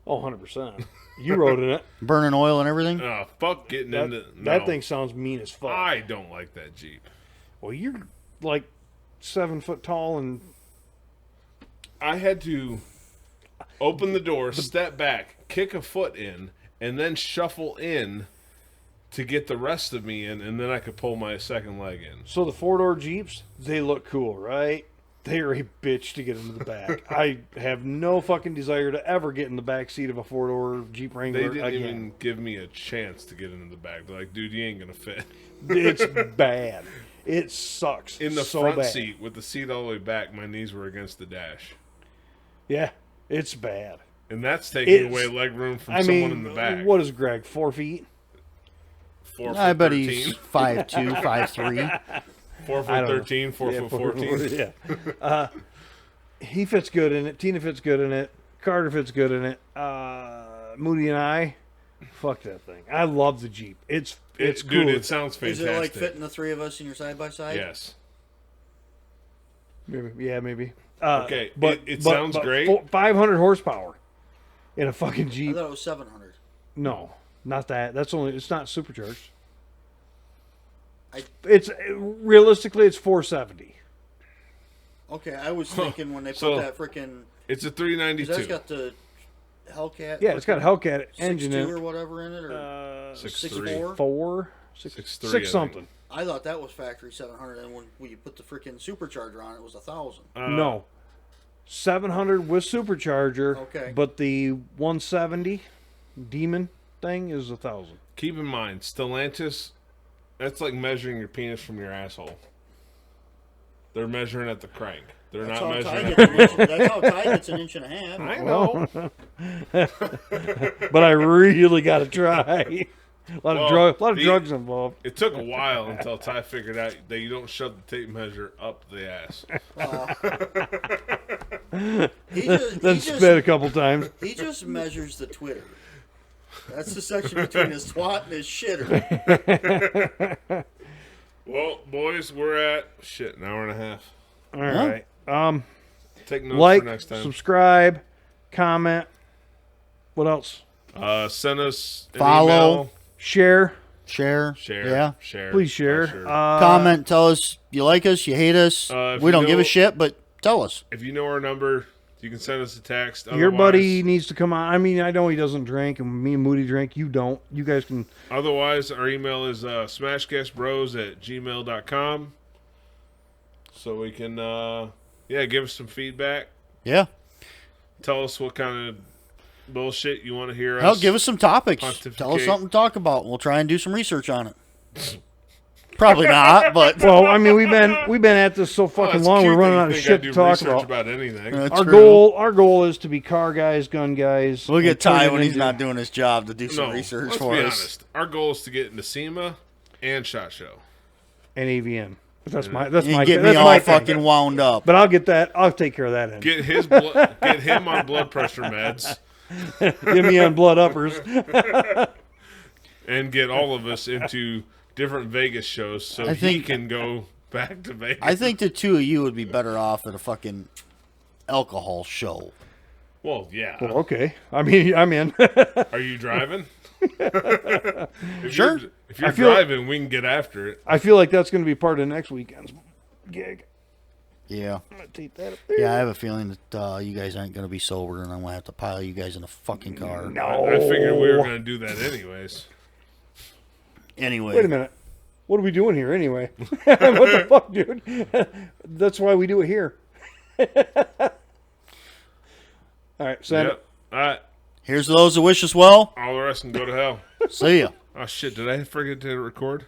Oh, 100%. You rode in it. burning oil and everything. Fuck getting into That thing sounds mean as fuck. I don't like that Jeep. Well, you're like 7 foot tall and I had to open the door, step back, kick a foot in, and then shuffle in to get the rest of me in, and then I could pull my second leg in. so the 4-door Jeeps, they look cool, right? They are a bitch to get into the back. I have no fucking desire to ever get in the back seat of a 4-door Jeep They Wrangler didn't again. even give me a chance to get into the back. They're like, dude, you ain't gonna fit. It's bad. It sucks. In the so front bad. seat, with the seat all the way back, my knees were against the dash. Yeah, it's bad. And that's taking It's- away leg room from I someone mean, in the back. what is Greg? 4 feet? 4 I foot bet 13. he's 5'2", 5'3". 4 I foot don't know. 13, 4 foot 14. Yeah. He fits good in it. Tina fits good in it. Carter fits good in it. Moody and I, fuck that thing. I love the Jeep. It's cool. Dude, it sounds Is fantastic. it like fitting the three of us in your side by side? Yes. Maybe. Okay, it sounds great. 500 horsepower in a fucking I Jeep. thought it was 700. No, not that. It's not supercharged. I- It's realistically it's 470. Okay, I was thinking when they put So- that freaking... It's a That's 392. got the Hellcat. Yeah, it's got a Hellcat engine 6.2 in or it. whatever in it, or 6.3. 6.4. 6.3, I six think. something. I thought that was factory 700, and when you put the freaking supercharger on, it was 1,000. No, 700 with supercharger. Okay. But the 170 Demon thing is 1,000. Keep in mind, Stellantis, that's like measuring your penis from your asshole. They're measuring at the crank. They're That's not how measuring Ty at gets the an inch. That's how Ty gets an inch and a half. I know. But I really got to try. A lot of drugs involved. It took a while until Ty figured out that you don't shove the tape measure up the ass. Then spit a couple times. He just measures the Twitter. That's the section between his twat and his shitter. Well, boys, we're at an hour and a half. All right. Take notes Like, for next time. Subscribe, comment. What else? Send us an Follow. email. Share. Share. Share. Please share. Comment. Tell us you like us, you hate us. We don't give a shit, but tell us. If you know our number, you can send us a text. Your Otherwise, buddy needs to come on. I mean, I know he doesn't drink, and me and Moody drink. You don't. You guys can. Otherwise, our email is smashcastbros@gmail.com. So we can, give us some feedback. Yeah. Tell us what kind of bullshit you want to hear us. Hell, give us some topics. Tell us something to talk about. We'll try and do some research on it. Probably not, but Well, I mean, we've been at this so fucking long. We're running out of shit to talk about anything. Our goal is to be car guys, gun guys. We'll get Ty when he's not doing his job to do some research for us. Honest. Our goal is to get into SEMA and SHOT Show and AVN. But that's my get me all fucking wound up. But I'll get that. I'll take care of that end. Get him on blood pressure meds. Get me on blood uppers. And get all of us into different Vegas shows so he can go back to Vegas. I think the two of you would be better off at a fucking alcohol show. Well, yeah. Well, okay. I mean, I'm in. Are you driving? Sure. If you're driving, we can get after it. I feel like that's going to be part of next weekend's gig. Yeah. I'm going to take that up there. Yeah, I have a feeling that you guys aren't going to be sober, and I'm going to have to pile you guys in a fucking car. No. I figured we were going to do that anyways. Anyway. Wait a minute. What are we doing here anyway? What the fuck, dude? That's why we do it here. All right, send it. All right. Here's to those that wish us well. All the rest can go to hell. See ya. Oh, shit. Did I forget to record?